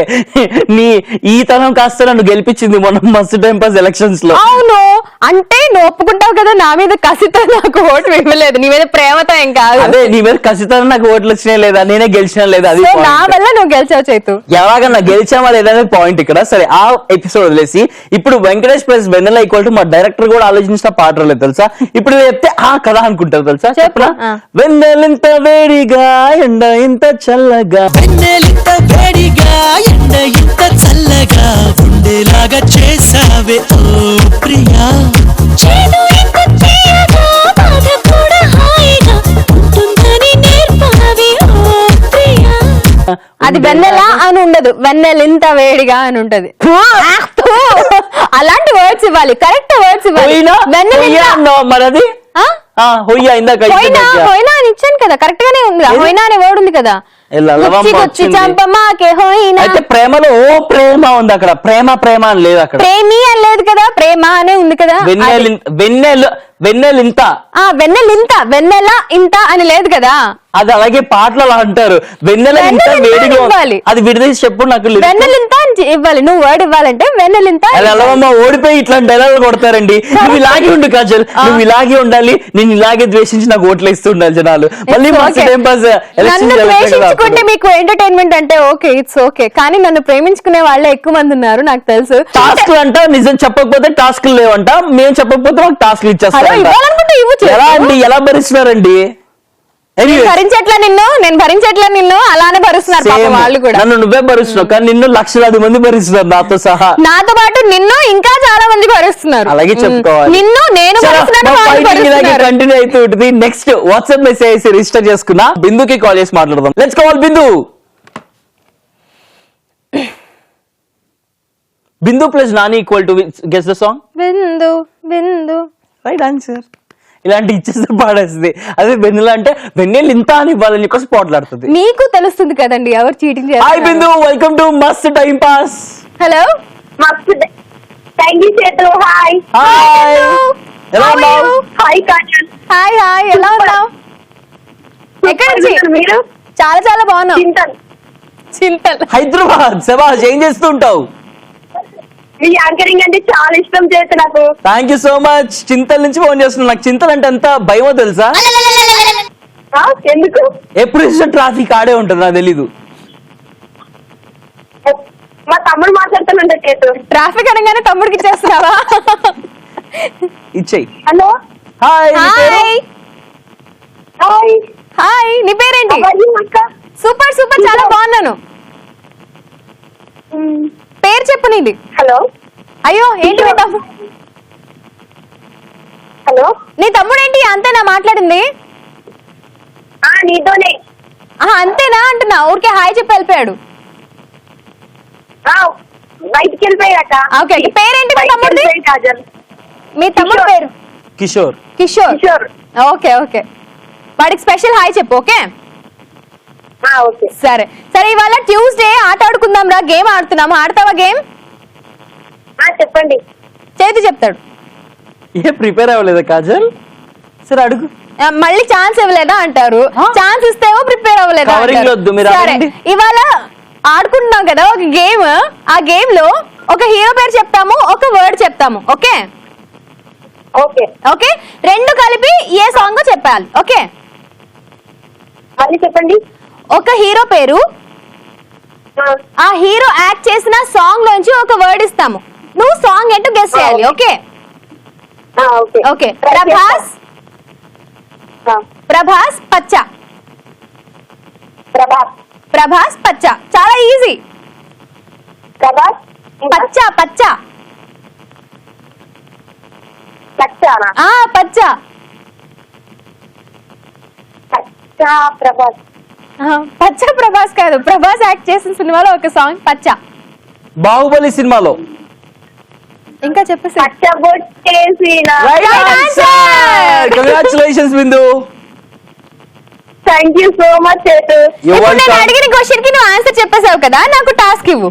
నీ ఈ తనం కాస్త నన్ను గెలిపించింది మొన్న మస్తు టైం పాస్ ఎలక్షన్స్ లో. అవును, అంటే నువ్వు ఒప్పుకుంటావు కదా నా మీద కసితో నాకు ఓటు ఇవ్వలేదు, నీ మీద ప్రేమతో ఏం కాదు. అదే, నీ మీద ఖచ్చితంగా నాకు ఓట్లు వచ్చినాయి లేదా, నేనే గెలిచినా లేదా, అది సో నా point. వల్ల నువ్వు గెలిచావు చైతు. ఎలాగన్నా గెలిచామా లేదా అనేది పాయింట్ ఇక్కడ. సరే, ఆ ఎపిసోడ్ వదిలేసి ఇప్పుడు Venkatesh plus Vennela equal to మా డైరెక్టర్ కూడా ఆలోచించిన పాట లేదు తెలుసా. ఇప్పుడు ఇది చెప్తే కదా అనుకుంటారు తెలుసా. చెప్పనా? వెన్నెలింత వేడిగా ఎండ ఇంత చల్లగా, వెన్నెలింత వేడిగా ఎండ ఇంత చల్లగా ఉండేలాగా చేసావే ఓ ప్రియా. చేదు ఇంత తీయగా బాధ కూడా హాయిగా ఉంటుందని నేర్పావే ఓ ప్రియా. అది వెన్నెల అని ఉండదు, వెన్నెలింత వేడిగా అని ఉంటది. అలాంటి వర్డ్స్ ఇవ్వాలి, కరెక్ట్ వర్డ్స్ ఇవ్వాలి. హొయ్యా వెన్నెలింత అన్నావు మరి అది. హొయ్యా ఇందాక హోయినా అని ఇచ్చాను కదా, కరెక్ట్ గానే ఉంది. హోయినా అనే వర్డ్ ఉంది కదా. గుచ్చి చంపమాకే హోయినా. అయితే ప్రేమలో ఓ ప్రేమ ఉంది అక్కడ, ప్రేమ అని లేదు అక్కడ. ప్రేమి అని లేదు కదా, ప్రేమ అనే ఉంది కదా. వెన్నెలింత వెన్నెల ఇంత అని లేదు కదా. అది అలాగే పాటలు అలా అంటారు, వెన్నెల ఇంత వేడిగా ఇవ్వాలి. అది విడదీసి చెప్పు నాకు. వెన్నెలింత అని ఇవ్వాలి, నువ్వు వర్డ్ ఇవ్వాలంటే వెన్నెలింత. ఎలాగమ్మా ఓడిపోయి ఇట్లాంటి డైలాగ్ కొడతారండి. నువ్వు ఇలాగే ఉండు కాజల్, నువ్వు ఇలాగే ఉండాలి, నేను ఇలాగే ద్వేషించి నాకు ఓట్లు ఇస్తూ ఉండాలి జనాలు. మళ్ళీ టైం పాస్ నన్ను ద్వేషించుకుంటే మీకు ఎంటర్టైన్మెంట్ అంటే ఓకే, ఇట్స్ ఓకే. కానీ నన్ను ప్రేమించుకునే వాళ్ళే ఎక్కువ మంది ఉన్నారు నాకు తెలుసు. టాస్క్ అంట, నిజం చెప్పకపోతే టాస్క్ లేవంట, మేము చెప్పకపోతే మాకు టాస్క్ ఇచ్చేస్తాం. ఇవ్వాలనుకుంటే ఇవ్వచ్చు. ఎలా అండి, ఎలా భరిస్తున్నారండి? Anyways. నేను భరించట్లా నిన్ను అలానే భరిస్తున్నారు పాపం Same. వాళ్ళు కూడా. నన్ను నువ్వే భరిస్తున్నావు కానీ నిన్ను లక్షలాది మంది భరిస్తున్నారు నాతో సహా. నాతో పాటు నిన్ను ఇంకా చాలా మంది భరిస్తున్నారు. అలాగే చెప్పుకోవాలి. నిన్ను నేను భరిస్తున్నాను, వాళ్ళు భరిస్తున్నారు. కంటిన్యూ అవుతూ ఉంటుంది. నెక్స్ట్ వాట్సాప్ మెసేజ్ రిజిస్టర్ చేసుకున్నా బిందుకి కాల్ చేసి మాట్లాడదాం. Let's call Bindu. Bindu plus Nani equal to guess the song. Bindu Bindu. Right answer. ఇలాంటి ఇచ్చేస్తే పాడేస్తుంది. అదే వెన్నెల అంటే వెన్నెల ఇంత అని ఇవ్వాలని చెప్పేసి పోట్లాడుతుంది. మీకు తెలుస్తుంది కదండి ఎవరు చీటింగ్ హాయ్ చేస్తారు. బిందు, వెల్కమ్ టు మస్త్ టైం పాస్. హలో మస్తు థ్యాంక్ యూ చేతు. హాయ్ హాయ్, ఎలా ఉన్నావు? హాయ్ కాజల్. హాయ్ హాయ్, ఎలా ఉన్నావు? ఎక్కడి నుంచి? మీరు? చాలా చాలా బాగున్నావు. చింతన్. చింతల్. హైదరాబాద్. శబాష్, ఏం చేస్తూ ఉంటావు? మీ యాంకరింగ్ అంటే చాలా ఇష్టం చేతు నాకు. Thank you so much. Chintala నుంచి ఫోన్ చేస్తున్నాను. నాకు చింతలు అంటే ఎంత భయమో తెలుసా? ఎందుకు? ఎప్పుడు ఇష్టం ట్రాఫిక్ ఆడే ఉంటుంది, నాకు తెలీదు. మా తమ్ముడు మాట్లాడుతానంట చేతు. ట్రాఫిక్ అనగానే తమ్ముడికి ఇచ్చేస్తున్నావా? ఇచ్చేయి. Hello hi. Hi hi. Hi, నీ పేరేంటి? అక్క. సూపర్ సూపర్, చాలా బాగున్నాను. పేరు చెప్పు నీది. హలో. అయ్యో ఏంటి మీ తమ్ముడు? హలో. నీ తమ్ముడు ఏంటి అంతేనా మాట్లాడింది? నీతోనే. అంతేనా అంటున్నా, ఊరికే హాయ్ చెప్పి వెళ్ళిపోయాడు. బయటికి వెళ్ళిపోయాక. ఓకే, పేరేంటి మీ తమ్ముడిది? కాజల్. మీ తమ్ముడు పేరు? కిషోర్. కిషోర్. కిషోర్. ఓకే ఓకే, వాడికి స్పెషల్ హాయ్ చెప్పు. Okay okay. సరే సరే, ఇవాళ ట్యూస్డే ఆట ఆడుకుందాం రా. గేమ్ ఆడుతున్నాము, ఆడతావా గేమ్? చెప్పండి. చేతి చెప్తాడు. ఏ ప్రిపేర్ అవ్వలేదా కాజల్? సరే అడుగు. మళ్ళీ ఛాన్స్ ఇవ్వలేదా అంటారు. ఛాన్స్ ఇస్తేమో ప్రిపేర్ అవ్వలేదా Covering అంటారు. వద్దు, మీరు సరే, అడగండి. ఇవాళ ఆడుకుంటున్నాం కదా ఒక గేమ్. ఆ గేమ్ లో ఒక హీరో పేరు చెప్తాము, ఒక వర్డ్ చెప్తాము. Okay okay. ఓకే, రెండు కలిపి ఏ సాంగ్ చెప్పాలి. ఓకే, మళ్ళీ చెప్పండి. ఒక హీరో పేరు, ఆ హీరో యాక్ట్ చేసిన సాంగ్ లోంచి ఒక వర్డ్ ఇస్తాము, నువ్వు సాంగ్ ఏంటో గెస్ చేయాలి. Okay okay. Okay. Prabhas. Prabhas పచ్చ. ప్రభాస్. ప్రభాస్ పచ్చ, చాలా ఈజీ. ప్రభాస్. పచ్చ పచ్చ. పచ్చానా? పచ్చ. పచ్చా ప్రభాస్. పచ్చ ప్రభాస్ కాదు, ప్రభాస్ యాక్ట్ చేసిన సినిమాలో ఒక సాంగ్ పచ్చ. బాహుబలి సినిమాలో. ఇంకా చెప్పేసి. పచ్చబొట్టేసిన. Congratulations Bindu. Thank you so much Chaitu. ఇప్పుడు నేను అడిగిన క్వశ్చన్ కి నువ్వు ఆన్సర్ చెప్పేసావు కదా, నాకు టాస్క్ ఇవ్వు.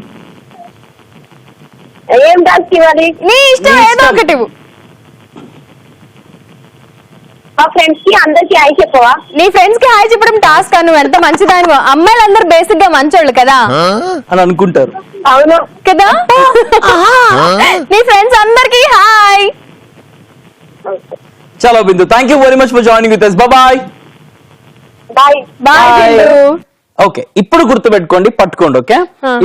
ఏం టాస్క్ ఇవ్వాలి? నీ ఇష్టం, నీ ఏదో ఇష్టం. ఒకటి ఇవ్వు. మా ఫ్రెండ్స్ కి అందరికి హాయ్ చెప్పవా? నీ ఫ్రెండ్స్ కి హాయ్ చెప్పడం టాస్క్. నువ్వు ఎంత మంచిదానివో. అమ్మాయిలందరూ బేసిక్ గా మంచోళ్ళు కదా అని అనుకుంటారు అవును కదా. నీ ఫ్రెండ్స్ అందరికి హాయ్. చలో Bindu, thank you very much for joining with us. Bye. Bye. Bye. Okay, ఇప్పుడు గుర్తు పెట్టుకోండి, పట్టుకోండి. ఓకే,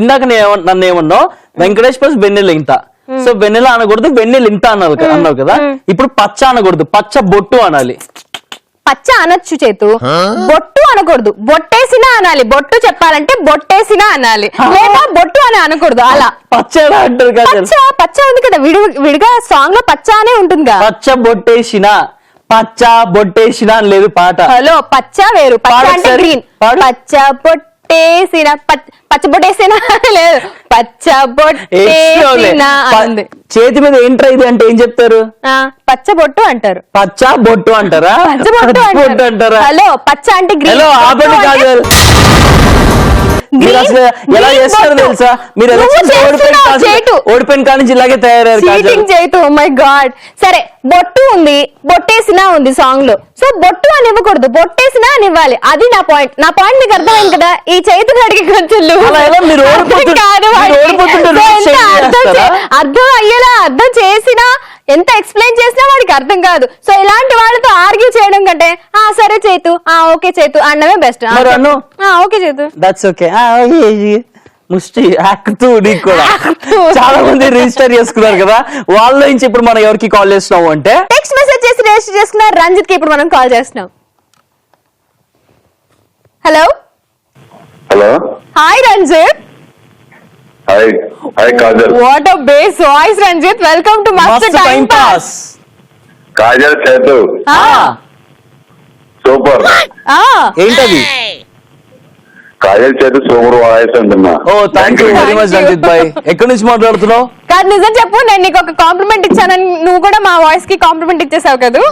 ఇందాక నన్ను ఏమన్నావు? వెంకటేష్ ప్లస్ వెన్నెల ఇంత. సో వెన్నెల అనకూడదు, వెన్నెల ఇంత అన్నావు కదా. ఇప్పుడు పచ్చ అనకూడదు, పచ్చ బొట్టు అనాలి. పచ్చ అనొచ్చు చేతు, బొట్టు అనకూడదు. బొట్టేసినా అనాలి. బొట్టు చెప్పాలంటే బొట్టేసినా అనాలి, లేదా బొట్టు అని అనకూడదు. అలా పచ్చ ఎలా అంటారు కదా? పచ్చ పచ్చ ఉంది కదా, విడిగా సాంగ్ లో పచ్చ అనే ఉంటుందిగా. పచ్చ బొట్టేసిన, పచ్చ బొట్టేసిన అని లేదు పాట. హలో, పచ్చ వేరు, పచ్చ పాడు అంటే ఒకసారి. గ్రీన్. పాడు. పచ్చ బొట్టేసిన, పచ్చ బొట్టేసిన లేదు, పచ్చ బొట్టేసిన అంది. చేతి మీద ఏంట్రా ఇది అంటే ఏం చెప్తారు? పచ్చ బొట్టు అంటారు. పచ్చ బొట్టు అంటారా? పచ్చ బొట్టు బొట్టు అంటారా? హలో, పచ్చ అంటే గ్రీన్. హలో, ఆపండి కాజల్. మీరు అసలు ఎలా చేస్తారో తెలుసా? మీరు ఎలక్షన్స్ ఓడిపోయిన కానీ ఇలాగే తయారయ్యారు కాజల్. చేయటం. My God. సరే, బొట్టు ఉంది, బొట్టేసినా ఉంది సాంగ్ లో. సో బొట్టు అని ఇవ్వకూడదు, బొట్టేసినా అని ఇవ్వాలి. అది నా పాయింట్. నా పాయింట్ మీకు అర్థమైంది కదా? ఈ చేతిని అడిగి కొంచెం అలా ఎలా మీరు అర్థం అయ్యేలా అర్థం చేసినా, ఎంత ఎక్స్ప్లెయిన్ చేసినా వాడికి అర్థం కాదు. సో ఇలాంటి వాళ్ళతో ఆర్గ్యూ చేయడం కంటే సరే చేతు, ఓకే చేతు అన్నమే బెస్ట్. ఓకే చేతు, దట్స్ ఓకే. ముష్టి యాక్తూ నీకు కూడా చాలా మంది రిజిస్టర్ చేసుకున్నారు కదా, వాళ్ళ నుంచి ఇప్పుడు మనం ఎవరికి కాల్ చేస్తున్నాము అంటే టెక్స్ట్ మెసేజ్ చేసి రిజిస్టర్ చేసుకున్నారు రంజిత్ కి ఇప్పుడు మనం కాల్ చేస్తున్నాం. Hello hello hi Ranjith. Hi hi Kajal. What a bass voice Ranjith. Welcome to మస్త్ time pass. Kajal Chaitu super. ఏంటది? కాజల్ చేతు సూపర్ వాయిస్ అంటున్నా. Oh thank you very much Ranjith భాయ్. ఎక్కడి నుంచి మాట్లాడుతున్నావు? కాదు నిజం చెప్పు, నేను నీకు ఒక కాంప్లిమెంట్ ఇచ్చానని నువ్వు కూడా మా వాయిస్ కి కాంప్లిమెంట్ ఇచ్చేసావు కదా.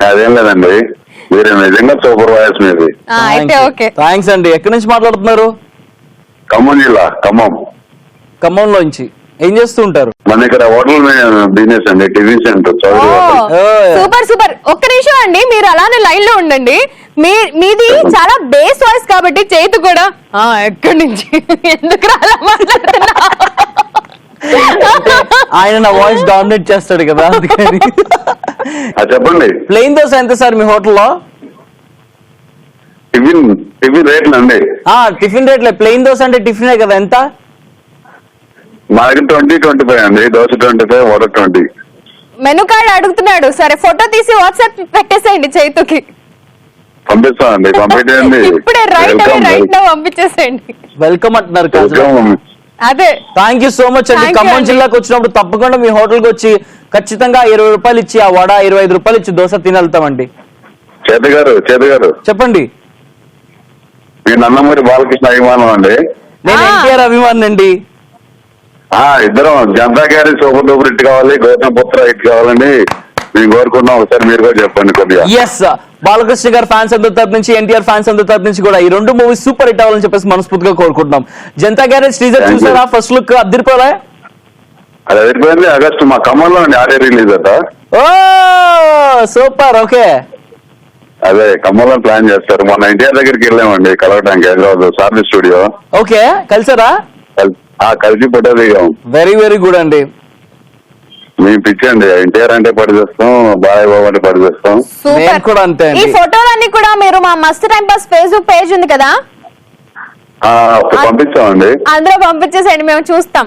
అదేం లేదండి, మీరు నిజంగా సూపర్ వాయిస్ మీది. అయితే ఓకే. థ్యాంక్స్ అండి. ఎక్కడి నుంచి మాట్లాడుతున్నారు? ఖమ్మం జిల్లా, ఖమ్మం. ఖమ్మంలోంచి. ఏం చేస్తూ ఉంటారు? మన ఇక్కడ హోటల్ బిజినెస్ అండి, TV center Chowdary hotel. Super super. ఒక్క నిమిషం అండి, మీరు అలానే లైన్ లో ఉండండి. మీది చాలా బేస్ వాయిస్ కాబట్టి చేతు కూడా ఎక్కడి నుంచి ఎందుకు రాలా మాట్లాడుతున్నా? ఆయన నా వాయిస్ డామినేట్ చేస్తాడు కదా అందుకని. చెప్పండి. ప్లెయిన్ దోశ ఎంత సార్ మీ హోటల్లో? టిఫిన్ రేట్లు అండి. టిఫిన్ రేట్లే. ప్లెయిన్ దోశ అంటే టిఫినే కదా, ఎంత? మా దగ్గర 20-25 అండి. దోశ 25, వడ 20. మెనూ కార్డ్ అడుగుతున్నాడు. సరే ఫోటో తీసి వాట్సాప్ పెట్టేసేయండి చైతుకి. పంపిస్తామండి, పంపించండి. ఇప్పుడే రైట్ నా పంపించేసేయండి. వెల్కమ్ అంటున్నారు కాదు. అదే థ్యాంక్ యూ సో మచ్ అండి. Thank you ఖమ్మం అండి. జిల్లాకు వచ్చినప్పుడు తప్పకుండా మీ హోటల్ కి వచ్చి ఖచ్చితంగా 20 రూపాయలు ఇచ్చి ఆ వడ 25 రూపాయలు ఇచ్చి దోశ తిని వెళ్తామండి. చేతు గారు చెప్పండి. మీ నందమూరి బాలకృష్ణ అభిమానం అండి. నేను ఎన్టీఆర్ అభిమాని అండి. ఇద్దరం జనతా గారి సూపర్ డూపర్ హిట్ కావాలి, గౌతమ్ పుత్ర హిట్ కావాలని మేము కోరుకున్నాం. ఒకసారి మీరు కూడా చెప్పండి కొద్దిగా. ఎస్, బాలకృష్ణ గారు ఫ్యాన్స్ అందరి తరపు నుంచి, ఎన్టీఆర్ ఫ్యాన్స్ అందరి తరపు నుంచి కూడా ఈ 2 మూవీస్ సూపర్ హిట్ అవ్వాలని చెప్పేసి మనస్ఫూర్తిగా కోరుకుంటున్నాం. Janatha garage teaser Thank you. చూసారా? ఫస్ట్ లుక్ అద్దరిపోలే. అది అయిపోయింది. ఆగస్టు మా ఖమ్మంలో అండి ఆడియో రిలీజ్ అట. Oh super. ఓకే. అదే ఖమ్మంలో ప్లాన్ చేస్తారు. మొన్న ఎన్టీఆర్ దగ్గరికి వెళ్ళామండి కలవడానికి, హైదరాబాద్ సార్ని స్టూడియో. ఓకే, కలిసారా? కలిసి ఫోటో దిగాం. వెరీ వెరీ గుడ్ అండి. మేము పిచ్చండి, ఎన్టీఆర్ అంటే పడి చేస్తాం, బాయ్ బాబు అంటే పడి చేస్తాం. నేను కూడా అంతే ఈ అండి. ఫోటోలన్నీ కూడా మీరు మా మస్త్ టైం పాస్ ఫేస్బుక్ పేజ్ ఉంది కదా, పంపించామండి. అందులో పంపించేసేయండి, మేము చూస్తాం.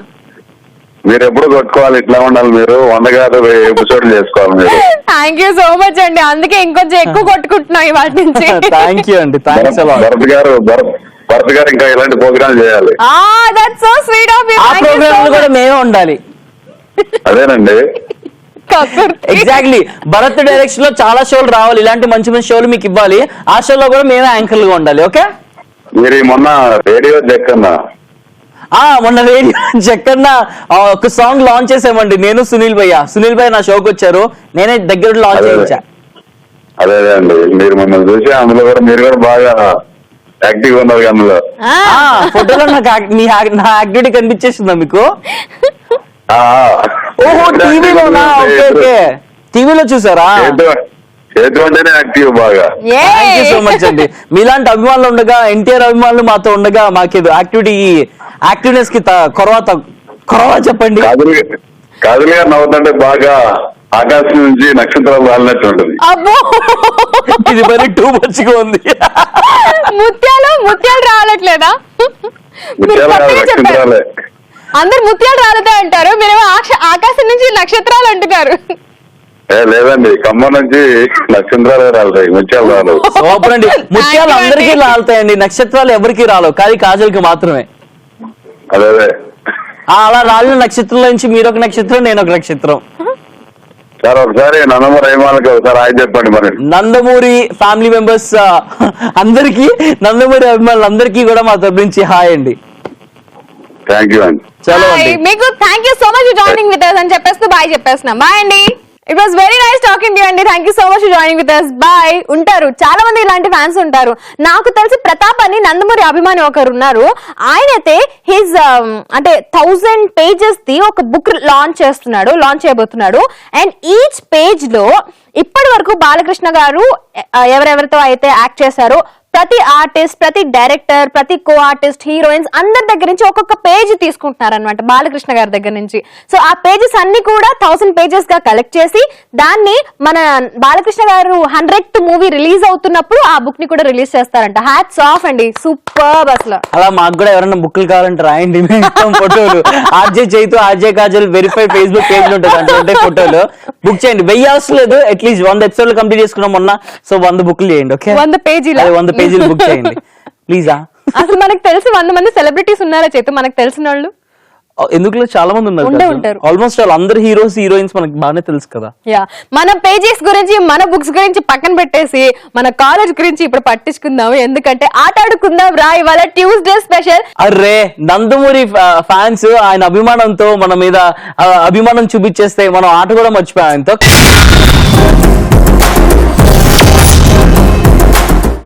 మీరు ఎప్పుడు కొట్టుకోవాలి, ఇట్లా ఉండాలి. మీరు 100 కాదు 1000 ఎపిసోడ్లు చేసుకోవాలి మీరు. థ్యాంక్ యూ సో మచ్ అండి. అందుకే ఇంకొంచెం ఎక్కువ కొట్టుకుంటున్నాం ఇవాటి నుంచి. థ్యాంక్ యూ అండి. Thanks a lot. భరత్ గారు ఇంకా ఇలాంటి ప్రోగ్రామ్ చేయాలి. That's so sweet of you. ఆ ప్రోగ్రామ్ లో కూడా మేమే ఉండాలి. అదేనండి, ఎగ్జాక్ట్లీ. భరత్ డైరెక్షన్ లో చాలా షోలు రావాలి, ఇలాంటి మంచి మంచి షోలు మీకు ఇవ్వాలి. ఆ షోలో కూడా మేమే యాంకర్ గా ఉండాలి. ఓకే. మీరు మొన్న రేడియో చెక్కన్నా మొన్న రేడియో చెక్కన్న ఒక సాంగ్ లాంచ్ చేసామండి, నేను సునీల్ భయ్య నా షోకి వచ్చారు, నేనే దగ్గర లాంచ్ చేయించా. అదే అండి, మీరు మిమ్మల్ని చూసి అందులో కూడా మీరు కూడా బాగా యాక్టివ్ ఉన్నారు. అందులో ఫోటోలో నాకు నా యాక్టివిటీ కనిపించేసిందా మీకు? ఓహో, టీవీలోనా? ఓకే ఓకే, టీవీలో చూసారా? చేతుకుంటేనే యాక్టివ్ బాగా. థ్యాంక్ యూ సో మచ్ అండి. మీలాంటి అభిమానులు ఉండగా, ఎన్టీఆర్ అభిమానులు మాతో ఉండగా మాకేదో యాక్టివ్నెస్ కి కొరవ చెప్పండి. కాజల్ గారు నవ్వుతుంటే బాగా ఆకాశం నుంచి నక్షత్రాలు రాలినట్టు ఉంటుంది. అబ్బో, ఇది మరి టూ మచ్ గా ఉంది. ముత్యాలు రావట్లేదా? నక్షత్రాలే. అందరు ముత్యాలు రాలదే అంటారు, మీరేమో ఆకాశం నుంచి నక్షత్రాలు అంటున్నారు. లేదండి, ఖమ్మం నుంచి నక్షత్రాలే రాలుతాయి, ముత్యాలు రాలు. సూపర్ అండి. ముత్యాలు అందరికీ రాలుతాయండి, నక్షత్రాలు ఎవరికి రాలవు, కానీ కాజల్ కి మాత్రమే. అదే అలా రాలిన నక్షత్రంలో నుంచి మీరు ఒక నక్షత్రం, నేను ఒక నక్షత్రం. సార్ ఒకసారి నందమూరి అభిమానులకి ఒకసారి ఆయన చెప్పండి. మరి నందమూరి ఫ్యామిలీ మెంబర్స్ అందరికి, నందమూరి అభిమానులందరికీ కూడా మా తరపు నుంచి హాయ్ అండి. థ్యాంక్ యూ అండి. చలో అండి. మీకు thank you so much joining with us అని చెప్పేస్తూ బాయ్ చెప్పేస్తున్నాం. బాయ్ అండి. It was very nice talking to you అండి. Thank you so much joining with us. Bye. ఉంటారు చాలా మంది ఇలాంటి ఫ్యాన్స్ ఉంటారు. నాకు తెలిసి ప్రతాప్ అని నందమూరి అభిమాని ఒకరు ఉన్నారు. ఆయనైతే హిజ్ అంటే 1000 pages ది ఒక బుక్ లాంచ్ చేయబోతున్నాడు. అండ్ ఈచ్ పేజ్ లో ఇప్పటి వరకు బాలకృష్ణ గారు ఎవరెవరితో అయితే యాక్ట్ చేశారో ప్రతి ఆర్టిస్ట్, ప్రతి డైరెక్టర్, ప్రతి కో ఆర్టిస్ట్, హీరోయిన్స్ అందరి దగ్గర నుంచి ఒక్కొక్క పేజ్ తీసుకుంటున్నారు అనమాట బాలకృష్ణ గారి దగ్గర నుంచి. సో ఆ పేజెస్ అన్ని కూడా 1000 pages గా కలెక్ట్ చేసి దాన్ని మన బాలకృష్ణ గారు 100th మూవీ రిలీజ్ అవుతున్నప్పుడు ఆ బుక్ ని కూడా రిలీజ్ చేస్తారంట. హ్యాట్స్ ఆఫ్ అండి, సూపర్. అసలు అలా మాకు కూడా ఎవరైనా బుక్లు కావాలంటే రాయండి, మేము ఇస్తాం ఫోటోలు. RJ Chaitu, RJ Kajal verified Facebook page లో ఉంటుంది, అంటే ఫోటోలు బుక్ చేయండి. 1000 అవసరం లేదు, అట్లీస్ట్ 100 episodes కంప్లీట్ చేసుకున్నాం మొన్న. సో 100 బుక్లు చేయండి. ఓకే, 100 pages పేజీలు బుక్ చేయండి ప్లీజా. అసలు మనకు తెలిసి 100 మంది సెలబ్రిటీస్ ఉన్నారా చేతు, మనకు తెలిసిన వాళ్ళు? ఎందుకు చాలా మంది ఉండే ఉన్నారు, ఉంటారు. ఆల్మోస్ట్ వాళ్ళు అందరు హీరోస్ హీరోయిన్స్ మనకి బాగానే తెలుసు కదా. యా, మన పేజెస్ గురించి మన బుక్స్ గురించి పక్కన పెట్టేసి మన కాలేజ్ గురించి ఇప్పుడు పట్టించుకుందాము. ఎందుకంటే ఆట ఆడుకుందాం రా, ఇవాళ Tuesday special. Array Nandamuri fans ఆయన అభిమానంతో మన మీద అభిమానం చూపించేస్తే మనం ఆట కూడా మర్చిపోయాం ఆయనతో.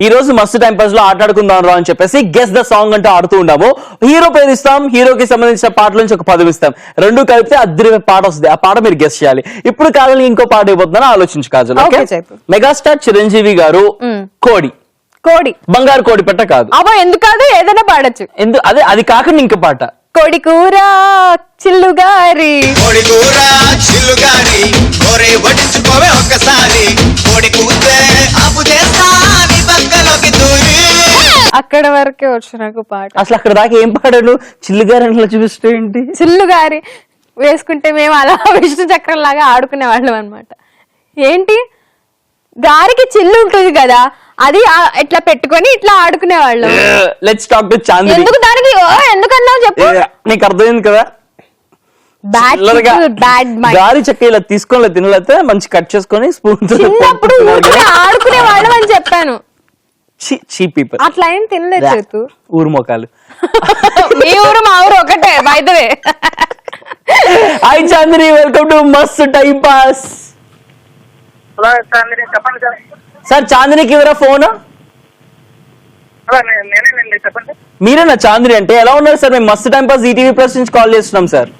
ఈ రోజు మస్తు టైం పాస్ లో ఆట ఆడుకుందాం రా అని చెప్పేసి గెస్ ద సాంగ్ అంటూ ఆడుతూ ఉన్నాము. హీరో పేరు ఇస్తాం, హీరోకి సంబంధించిన పాటల నుంచి ఒక పదం ఇస్తాం, రెండు కలిపితే అద్దరి పాట వస్తుంది. ఆ పాట మీరు గెస్ చేయాలి. ఇప్పుడు కాజల్ ఇంకో పాట అయిపోతుందని ఆలోచించు కాజల్. Okay, చెప్పు. మెగాస్టార్ చిరంజీవి గారు కోడి కోడి, బంగారు కోడి పెట్ట కాదు. అబ్బా ఎందుకు కాదు, ఏదైనా పాడొచ్చు. అదే అది కాకుండా ఇంకో పాట. కోడి కూర చిల్లుగారి, కోడి కూర చిల్లుగారి కోరే వడ్డించుకోవే ఒక్కసారి, కోడి కూతే ఆపు చేస్తా నీ పక్కలోకి దూరి. అక్కడ వరకే వచ్చు నాకు పాట. అసలు అక్కడ దాకా ఏం పాడాడు, చిల్లుగారని చూపిస్తే ఏంటి? చిల్లుగారి వేసుకుంటే మేము అలా విష్ణు చక్రం లాగా ఆడుకునే వాళ్ళం అనమాట. ఏంటి గారికి చిల్లు ఉంటుంది కదా, అది ఇట్లా పెట్టుకొని ఇట్లా ఆడుకునే వాళ్ళం. Let's talk to Chandini. ఎందుకు దానికి ఎందుకన్నావు చెప్పు. నీకు అర్థమైంది కదా. బ్యాడ్ గారి చెక్క ఇలా తీసుకొని తినలేతే మంచి కట్ చేసుకొని స్పూన్ చిన్నప్పుడు ఆడుకునే వాళ్ళం అని చెప్పాను. చీప్ పీపుల్ అట్లా ఏం తినలేదు చేతు. ఊరు మొక్కలు. మీ ఊరు మా ఊరు ఒకటే by the way. Hi Chandini, welcome to మస్త్ టైం పాస్. చెప్పండి సార్. సార్ చాందినికి ఎవరా ఫోన్? నేనేనండి, చెప్పండి. మీరేనా చాందిని అంటే? ఎలా ఉన్నారు సార్? మేము మస్త్ టైం పాస్ ఈటీవీ ప్లస్ నుంచి కాల్ చేస్తున్నాం సార్.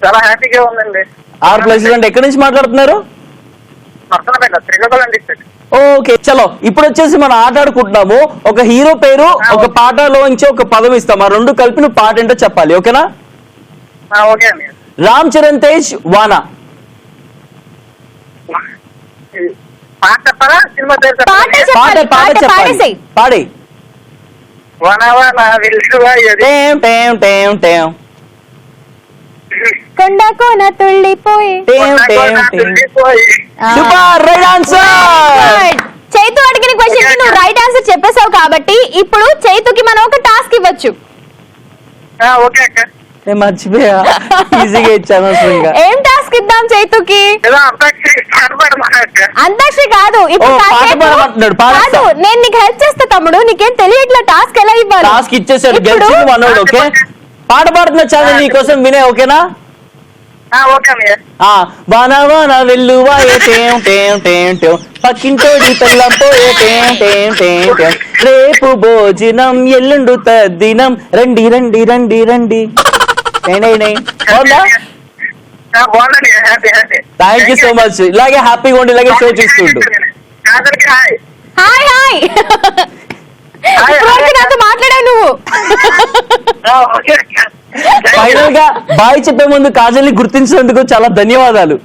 చాలా హ్యాపీగా ఉందండి. ఆర్ ప్లేసెస్ అంటే ఎక్కడి నుంచి మాట్లాడుతున్నారు? నర్సనపేట, శ్రీకాకుళం డిస్ట్రిక్ట్. ఓకే చలో, ఇప్పుడు వచ్చేసి మనం ఆట ఆడుకుంటున్నాము. ఒక హీరో పేరు, ఒక పాటలోంచి ఒక పదం ఇస్తాం, ఆ రెండు కలిపి నువ్వు పాట ఏంటో చెప్పాలి. ఓకేనా? ఓకే అండి. రామ్ చరణ్ తేజ్ వానా. పాట చెప్పారా, సినిమా పేరు పాట చెప్పాలి? పాట చెప్పాలి, పాట పాట చెప్పాలి, పాడేసేయ్. పాడే. వనవన విల్లువా ఎది. టేం టేం టేం టేం కొండ కోన తుళ్ళిపోయి. టేం టేం టేం. తుల్లిపోయి. Super, right answer. చైతు అడిగిన క్వశ్చన్ కి నువ్వు రైట్ ఆన్సర్ చెప్పేశావు కాబట్టి ఇప్పుడు చైతుకి మనం ఒక టాస్క్ ఇవ్వచ్చు. ఓకే అక్క. నేను మర్చిపోయా, ఈజీగా ఇచ్చాను అసలు. ఏం టాస్క్ ఇద్దాం చైతుకి? ఏదో అంతాక్షరి పాడమా అక్క. అంతాక్షరి కాదు, ఇప్పుడు ఓ, పాట కాసేపు- పాడమంటున్నాడు, పాడేస్తా. కాదు, నేను నీకు హెల్ప్ చేస్తా తమ్ముడు, నీకేం తెలియట్లా టాస్క్ ఎలా ఇవ్వాలి. టాస్క్ ఇచ్చేసాడు, ఇప్పుడు- గెలిచింది మనోడు. ఓకే, పాట పాడుతున్నా చాలు నీ కోసం, వినే. ఓకేనా? ఓకే అన్నయ్య. వాన వాన వెల్లువాయే టేం టేం టేం టేం, పక్కింటోడి పెళ్ళం పోయే టేం టేం టేం టేం, రేపు భోజనం ఎల్లుండు తద్దినం, రండి రండి రండి రండి. బాగుందండి, happy happy. Thank you so much. ఇలాగే హ్యాపీగా ఉండి ఇలాగే షో చేస్తుండు. కాదరికి హాయ్. Hi hi. ఇప్పటివరకు నాతో మాట్లాడావు నువ్వు. ఓకే అక్క. ఫైనల్ గా బాయ్ చెప్పే ముందు కాజల్ ని గుర్తించినందుకు చాలా ధన్యవాదాలు.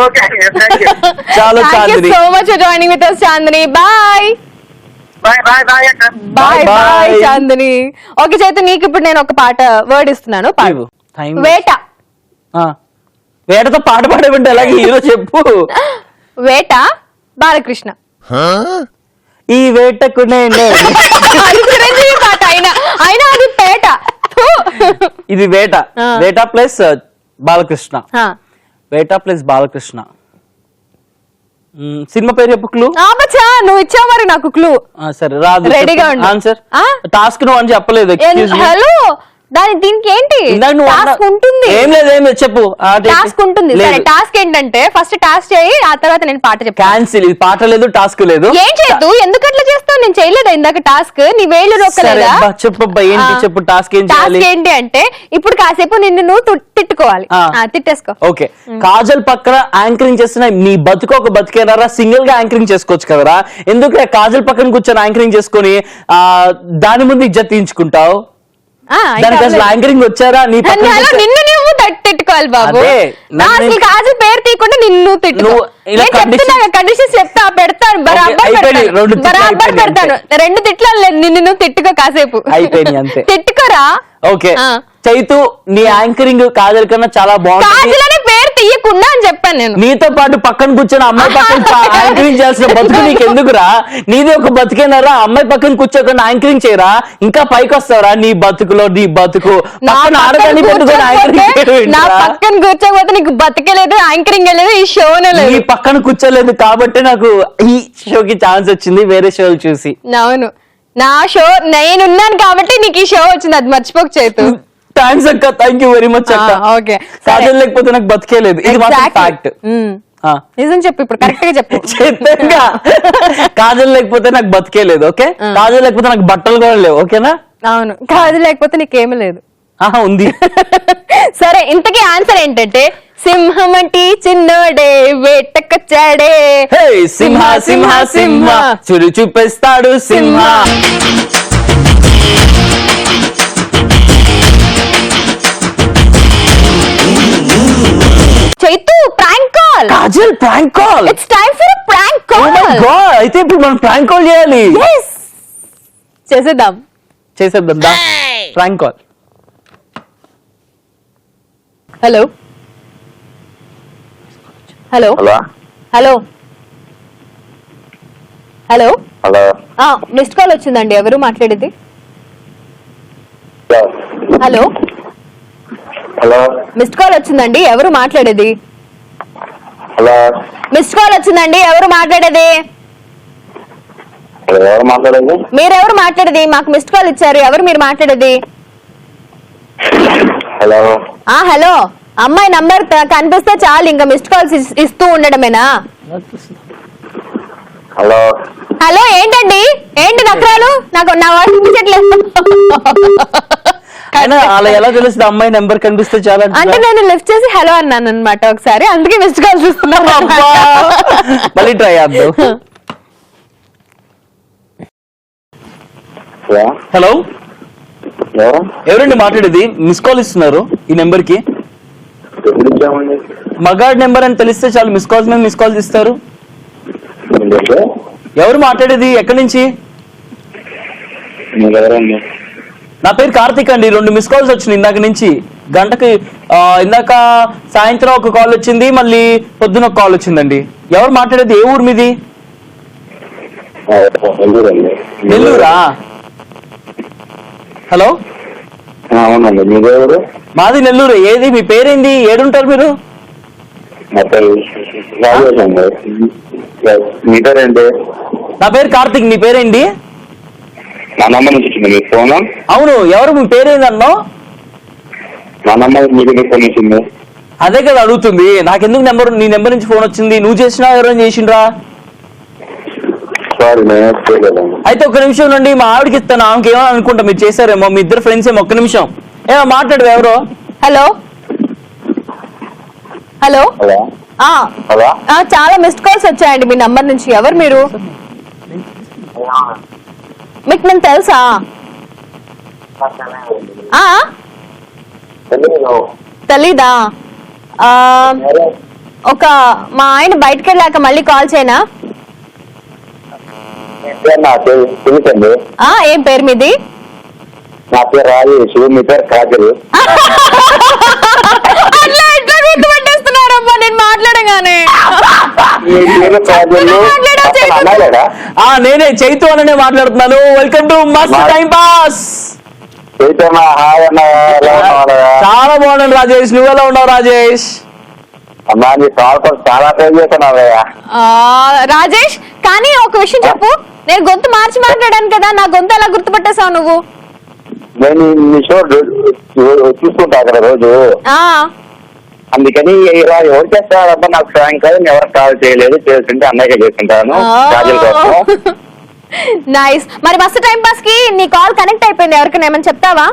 ఓకే అన్నయ్య, థ్యాంక్ యూ. చాలా Chandini. So much for joining with us Chandini. Bye bye bye bye అక్క. Bye Bye. Bye Chandini. Okay Chaitu, నీకు ఇప్పుడు నేను ఒక పాట వర్డ్ ఇస్తున్నాను, పాడు. Time. వేట. వేటతో పాట పాడేమంటే అలాగే హీరో చెప్పు. వేట బాలకృష్ణ. ఈ వేటకు నేను. అది చిరంజీవి పాట అయినా అయినా అది పేట. ఫు. ఇది వేట. వేట ప్లస్ బాలకృష్ణ. ఆ. వేట ప్లస్ బాలకృష్ణ. సినిమా పేరు చెప్పు, క్లూ. బచ్చా నువ్వు ఇచ్చావు మరి నాకు క్లూ. సరే రాదు, రెడీగా ఉండు. ఆన్సర్. ఆ? టాస్క్ నువ్వు అని చెప్పలేదు. Excuse me. హలో, దీనికి ఏంటి ఇందాక నువ్వు టాస్క్ ఉంటుంది. ఏం లేదు ఏం లేదు, చెప్పు. టాస్క్ ఉంటుంది. సరే టాస్క్ ఏంటంటే ఫస్ట్ టాస్క్ చేయి, ఆ తర్వాత నేను పాట చెప్తాను. క్యాన్సిల్. ఇది పాట లేదు, టాస్క్ లేదు. ఏం చేయదు, ఎందుకు అట్లా చేస్తావు? నేను చేయలేదా ఇందాక టాస్క్? నీ వేళ్ళు నొక్కలేదా? చెప్పు ఏంటి, చెప్పు టాస్క్ ఏం చేయాలి? టాస్క్ ఏంటి అంటే ఇప్పుడు కాసేపు నిన్ను నువ్వు తిట్టుకోవాలి. తిట్టేసుకో. ఓకే, కాజల్ పక్కన యాంకరింగ్ చేస్తున్న నీ బతుకు ఒక బతికేదారా, సింగిల్ గా యాంకరింగ్ చేసుకోవచ్చు కదరా. ఎందుకు కాజల్ పక్కన కూర్చొని యాంకరింగ్ చేసుకుని దాని ముందు ఇజ్జత్ తీయించుకుంటావు? దానికి అసలు యాంకరింగ్ వచ్చారా? నీ పక్కన నిన్ను నువ్వు తిట్టుకోవాలి బాబు. అదే, అసలు కాజల్ పేరు తీయకుండా నిన్ను తిట్టుకో. ఇలా కండిషన్స్ చెప్తా, పెడతాను బరాబర్ పెడతాను. 2 తిట్లు నిన్ను నువ్వు తిట్టుకో కాసేపు. అయిపోయింది అంతే. తిట్టుకోరా. ఓకే చైతు, నీ యాంకరింగ్ కాజల్ కన్నా చాలా బాగుంది. కాజల్ అనే పేరు చెయ్యకుండా అని చెప్పాను నేను. నీతో పాటు పక్కన కూర్చొని అమ్మాయి పక్కన యాంకరింగ్ చేయాల్సిన బతుకు నీకు ఎందుకురా? నీది ఒక బతికేనారా? అమ్మాయి పక్కన కూర్చోకుండా యాంకరింగ్ చేయరా, ఇంకా పైకి వస్తావరా? నీ బతుకులో నీ బతుకు పక్కన ఆడదాన్ని పెట్టుకొని యాంకరింగ్ నా పక్కన కూర్చోకపోతే నీకు బతికేలేదు, యాంకరింగ్ లేదు, ఈ షోనే నీ లేదు. పక్కన కూర్చోలేదు కాబట్టి నాకు ఈ షోకి ఛాన్స్ వచ్చింది వేరే షోలు చూసి. అవును, నా షో నేనున్నాను కాబట్టి నీకు ఈ షో వచ్చింది, అది మర్చిపోక చేతు. థ్యాంక్స్ అక్క, థ్యాంక్ యూ వెరీ మచ్ అక్క. ఓకే, కాజల్ లేకపోతే నాకు బతికేలేదు, ఇది మాత్రం ఫ్యాక్ట్. నిజం చెప్పు ఇప్పుడు, కరెక్ట్ గా చెప్పు. చిత్తంగా కాజల్ లేకపోతే నాకు బతికేలేదు. ఓకే, కాజల్ లేకపోతే నాకు బట్టలు కూడా లేవు. ఓకేనా? అవును, కాదు లేకపోతే నీకేమీ లేదు. ఆహా, ఉంది. సరే, ఇంతకీ ఆన్సర్ ఏంటంటే సింహమటి చిన్నోడే వేటకొచ్చాడే. హే సింహ సింహ సింహ చురు చూపిస్తాడు సింహ. Chaitu prank call. Kajal prank call. It's time for prank oh my call. God, అయితే ఇప్పుడు మనం ప్రాంక్ కాల్ చేయాలి. yes చేసేద్దాం. చేసేద్దాం దా prank call. Hello hello hello hello hello hello missed call వచ్చిందండి, ఎవరు మాట్లాడేది? హలో, హలో మిస్డ్ కాల్ వచ్చిందండి, ఎవరు మాట్లాడేది? హలో మిస్డ్ కాల్ వచ్చిందండి, ఎవరు మాట్లాడేది? ఎవరు మాట్లాడేది? మీరెవరు మాట్లాడేది? మాకు మిస్డ్ కాల్ ఇచ్చారు, ఎవరు మీరు మాట్లాడేది? హలో హలో, అమ్మాయి నంబర్ కనిపిస్తే చాలు ఇంకా మిస్డ్ కాల్స్ ఇస్తూ ఉండడమేనా? హలో హలో, ఏంటండి, ఏంటి నకరాలు? నాకు నా వాయిస్ వినిపించట్లేదు. అయినా అలా ఎలా తెలుస్తుంది అమ్మాయి నెంబర్ కనిపిస్తే చాలా? అంటే నేను లిఫ్ట్ చేసి హలో అన్నాను అనమాట ఒకసారి, అందుకే మిస్డ్ కాల్స్ ఇస్తున్నాను. మళ్ళీ ట్రై చేద్దాం. హలో, ఎవరు? ఎవరండి మాట్లాడేది? మిస్ కాల్ ఇస్తున్నారు ఈ నెంబర్ కి. ఎప్పుడు ఇచ్చామండి? మగాడ్ నెంబర్ అని తెలిస్తే చాలు మిస్ కాల్స్ మీద మిస్ కాల్స్ ఇస్తారు. ఎవరు మాట్లాడేది? ఎక్కడి నుంచి? ఎవరండి? నా పేరు కార్తిక్ అండి. 2 మిస్ కాల్స్ వచ్చినాయి ఇందాక నుంచి. గంటకి ఇందాక సాయంత్రం ఒక కాల్ వచ్చింది, మళ్ళీ పొద్దున ఒక కాల్ వచ్చిందండి. ఎవరు మాట్లాడేది? ఏ ఊరు మీది? నెల్లూరా? హలో, అవునండి. మీరెవరు? మాది నెల్లూరు. ఏది మీ పేరేంది? ఏడుంటారు మీరు? నా పేరు రాజేష్ అండి. మీ పేరేంటి? నా పేరు కార్తిక్. నీ పేరేంటి? నా నంబర్ నుంచి వచ్చింది మీ ఫోన్? అవును, ఎవరు మీ పేరేంది అన్నావు? నా నంబర్ మీకు ఫోన్ వచ్చింది. అదే కదా అడుగుతుంది. నాకెందుకు నెంబర్, నీ నెంబర్ నుంచి ఫోన్ వచ్చింది? నువ్వు చేసినా ఎవరైనా చేసిండ్రా? సారీ, నేను చేయలేదండి. అయితే ఒక్క నిమిషం నుండి మా ఆవిడకి ఇస్తాను, ఆమెకి ఏమో అనుకుంటా మీరు చేశారేమో, మీ ఇద్దరు ఫ్రెండ్స్ ఏమో. ఒక్క నిమిషం ఏమో మాట్లాడు. ఎవరో? హలో హలో, హలో హలో చాలా మిస్డ్ కాల్స్ వచ్చాయండి మీ నంబర్ నుంచి. ఎవరు మీరు? మీకు నేను తెలుసా? తెలీదా? ఒక మా ఆయన బయటకు వెళ్ళాక మళ్ళీ కాల్ చేయనా? తెలుసండి. ఏం పేరు మీది? నా పేరు రాజేష్. మీ పేరు కాజల్. అట్లా ఎట్లా గుర్తుపట్టేస్తున్నారమ్మా నేను మాట్లాడగానే? నేనే చైతు అనే మాట్లాడుతున్నాను. వెల్కమ్ టు మస్త్ టైం పాస్. చాలా బాగున్నాను రాజేష్, నువ్వెలా ఉన్నావు రాజేష్? అమ్మా, నీ చాలా ట్రై చేస్తున్నావయ్యా. రాజేష్, కానీ ఒక విషయం చెప్పు, నేను గొంతు మార్చి మాట్లాడాను కదా, నా గొంతు ఎలా గుర్తుపట్టేశావు నువ్వు? నేను మీ షో చూసుకుంటా కదా రోజు, అందుకని ఇలా ఎవరు చేస్తారబ్బా నాకు ఫ్రాంక్ కాదు, ఎవరు కాల్ చేయలేదు, చేస్తుంటే అన్నయ్య చేసుకుంటాను కాజల్ కోసం. నైస్. మరి మస్తు టైం పాస్ కి నీ కాల్ కనెక్ట్ అయిపోయింది, ఎవరికైనా ఏమని చెప్తావా?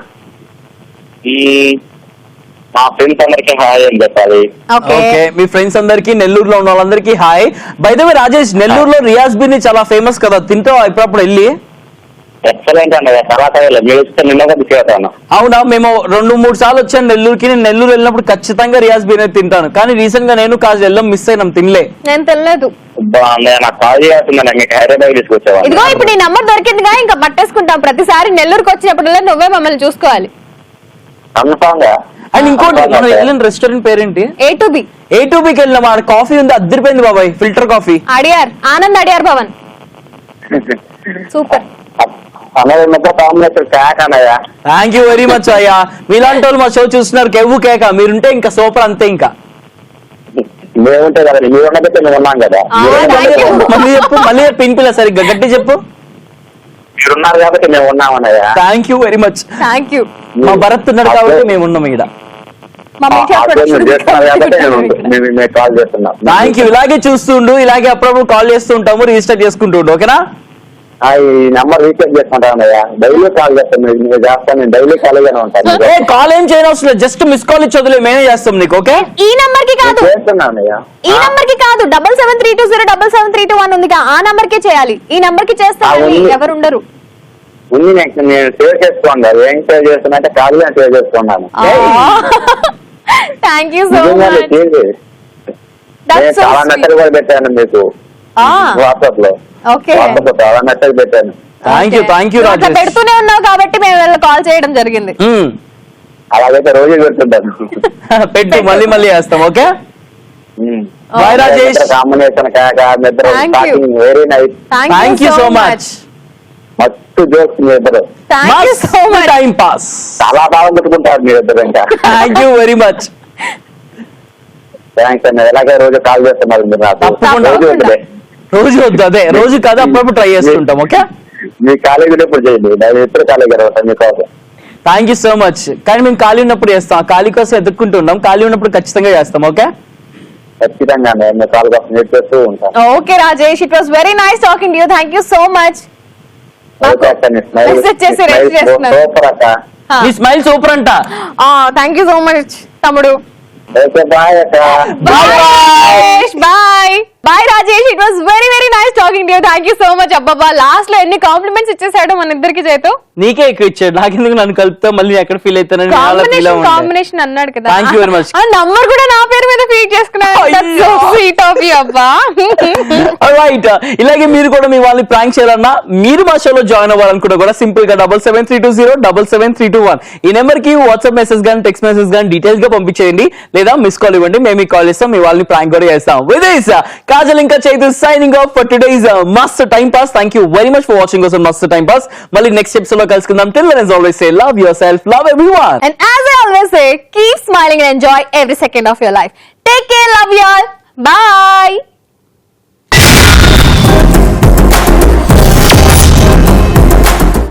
మా ఫ్రెండ్స్ అందరికి హాయ్ అని చెప్పాలి. ఓకే, మీ ఫ్రెండ్స్ అందరికి, నెల్లూరులో ఉన్న వాళ్ళందరికీ హాయ్. బై ద వే రాజేష్, నెల్లూరులో రియాజ్ బిర్ని చాలా ఫేమస్ కదా, తింటావా ఇప్పుడప్పుడు వెళ్ళి? ఎక్సలెంట్ అండి, తర్వాత నిన్న చేస్తాను. అవునా, మేము 2-3 సార్లు వచ్చాను నెల్లూరుకి. నేను నెల్లూరు వెళ్ళినప్పుడు ఖచ్చితంగా రియాజ్ బిర్యానీ తింటాను, కానీ రీసెంట్ గా నేను కాజు వెళ్ళాం, మిస్ అయినాం, తినలే. నేను తినలేదు. నాకు కాల్ చేయాల్సిందండి, మీకు హైదరాబాద్ తీసుకొచ్చేవాళ్ళు. ఇదిగో ఇప్పుడు నీ నంబర్ దొరికిందిగా, ఇంకా పట్టేసుకుంటాం. ప్రతిసారి నెల్లూరుకి వచ్చినప్పుడు నువ్వే మమ్మల్ని చూసుకోవాలి. కన్ఫామ్ గా అండ్ ఇంకోటి మనం వెళ్ళిన రెస్టారెంట్ పేరేంటి? A2Bకి వెళ్ళినాం. ఆడ కాఫీ ఉంది, అద్దరిపోయింది బాబాయ్, filter coffee. Anand Adyar Bhavan super. అన్నయ్య కాంబినేషన్ క్యాక్ అన్నయ్య. థ్యాంక్ యూ వెరీ మచ్ అయ్యా. మీలాంటి వాళ్ళు మా షో చూస్తున్నారు, కెవ్వు కేక. మీరుంటే ఇంకా సూపర్, అంతే. ఇంకా మేముంటే కదా, మీరు ఉన్నదైతే మేము ఉన్నాం కదా. మళ్ళీ చెప్పు ఇంపిలా సరిగ్గా గట్టి చెప్పు. మీరున్నారు కాబట్టి మేము ఉన్నాం అన్నయ్య. Thank you very much. Thank you. మా భరత్ ఉన్నాడు కాబట్టి మేము ఉన్నాం ఇక్కడ. చేస్తున్నారు కాబట్టి మేము కాల్ చేస్తున్నాం. Thank you. ఇలాగే చూస్తుండు, ఇలాగే అప్పుడప్పుడు కాల్ చేస్తూ ఉంటాము, రిజిస్టర్ చేసుకుంటూ ఉండు. ఓకేనా? ఈ నెంబర్ రీఛార్జ్ చేసుకుంటాను అన్నయ్య. డైలీ కాల్ చేస్తాను, మీరు చేస్తాను. నేను డైలీ ఖాళీగానే ఉంటాను. కాల్ ఏం చేయడం అవసరం లేదు, జస్ట్ మిస్ కాల్ ఇచ్చి వదిలే, మేమే చేస్తాం నీకు. ఓకే? ఈ నంబర్ కి కాదు, చేస్తున్నా అన్నయ్య. ఈ నంబర్ కి కాదు, 7732077321 ఉంది, ఆ నంబర్ కే చేయాలి. ఈ నంబర్ కి చేస్తే ఎవరు ఉండరు. ఉంది, నేను సేవ్ చేసుకోండి. ఏం సేవ్ చేస్తున్నా అంటే ఖాళీగా సేవ్ చేసుకున్నాను. Thank you so much. చాలా మెసేజ్ కూడా పెట్టాను మీకు వాట్సాప్ లో. ఓకే, వాట్సాప్ లో చాలా మెసేజ్ పెట్టాను. Thank you Rajesh. పెడుతూనే ఉన్నావు కాబట్టి మేము కాల్ చేయడం జరిగింది. అలాగైతే రోజు పెడుతుంటాను. పెట్టు, మళ్ళీ చేస్తాం. Okay, bye Rajesh. Combination very nice. Thank you so much. మస్తు జోక్స్ మీ ఇద్దరు. Time pass. చాలా బాగా పెట్టుకుంటారు మీ ఇద్దరు. ఇంకా thank you very much. Thanks అన్న. ఎలాగే రోజు కాల్ చేస్తున్నారు మీరు నాకు. తప్పకుండా. రోజు వద్దు, అదే రోజు కాదు, అప్పుడప్పుడు ట్రై చేస్తుంటాం. ఓకే, మీ కాలేజీలో ఇప్పుడు చేయండి, నేను ఇద్దరు కాలేజీ మీకోసం. Thank you so much. కానీ మేము ఖాళీ ఉన్నప్పుడు చేస్తాం, ఖాళీ కోసం ఎదుర్కొంటున్నాం. ఖాళీ ఉన్నప్పుడు ఖచ్చితంగా చేస్తాం. ఓకే, ఖచ్చితంగా నేను కాల్ కోసం వెయిట్ చేస్తూ ఉంటాను. Okay Rajesh, it was very nice talking to you. Thank you so much. Super అక్క. మీ స్మైల్ సూపర్ అంట. థ్యాంక్ యూ సో మచ్ తమ్ముడు. ఓకే, బాయ్ అక్క. Bye bye Rajesh, it was very very nice talking to you. Thank you so much. అబ్బాబా, last లో ఎన్ని compliments ఇచ్చేసాడు మన ఇద్దరికి చేతు. నీకే ఎక్కువ ఇచ్చాడు, నాకెందుకు నన్ను కలుపుతా మళ్ళీ ఎక్కడ ఫీల్ అవుతానని. కాంబినేషన్ అన్నాడు కదా. Thank you very much. Number కూడా నా పేరు మీద ఫీడ్ చేసుకున్నాడు. అబ్బా. రైట్, ఇలాగే మీరు కూడా మీ వాళ్ళని ప్రాంక్ చేయాలన్నా, మీరు మా షోలో జాయిన్ అవ్వాలనుకుంటే కూడా సింపుల్ గా 7732077321 ఈ నెంబర్ కి వాట్సాప్ మెసేజ్ గానీ టెక్స్ట్ మెసేజ్ గానీ డీటెయిల్స్ గా పంపించేయండి, లేదా మిస్ కాల్ ఇవ్వండి. మేము మీకు కాల్ చేస్తాం, మీ వాళ్ళని ప్రాంక్ కూడా చేస్తాం. విత్ దిస్ కాజల్ ఇంకా Chaitu signing off for today's Mast time pass. Thank you very much for watching us on Mast time pass. మళ్ళీ నెక్స్ట్ ఎపిసోడ్ లో కలుసుకుందాం. Till then, as always say, love yourself, love everyone. And as I always say, keep smiling and enjoy every second of your life. Take care, love y'all.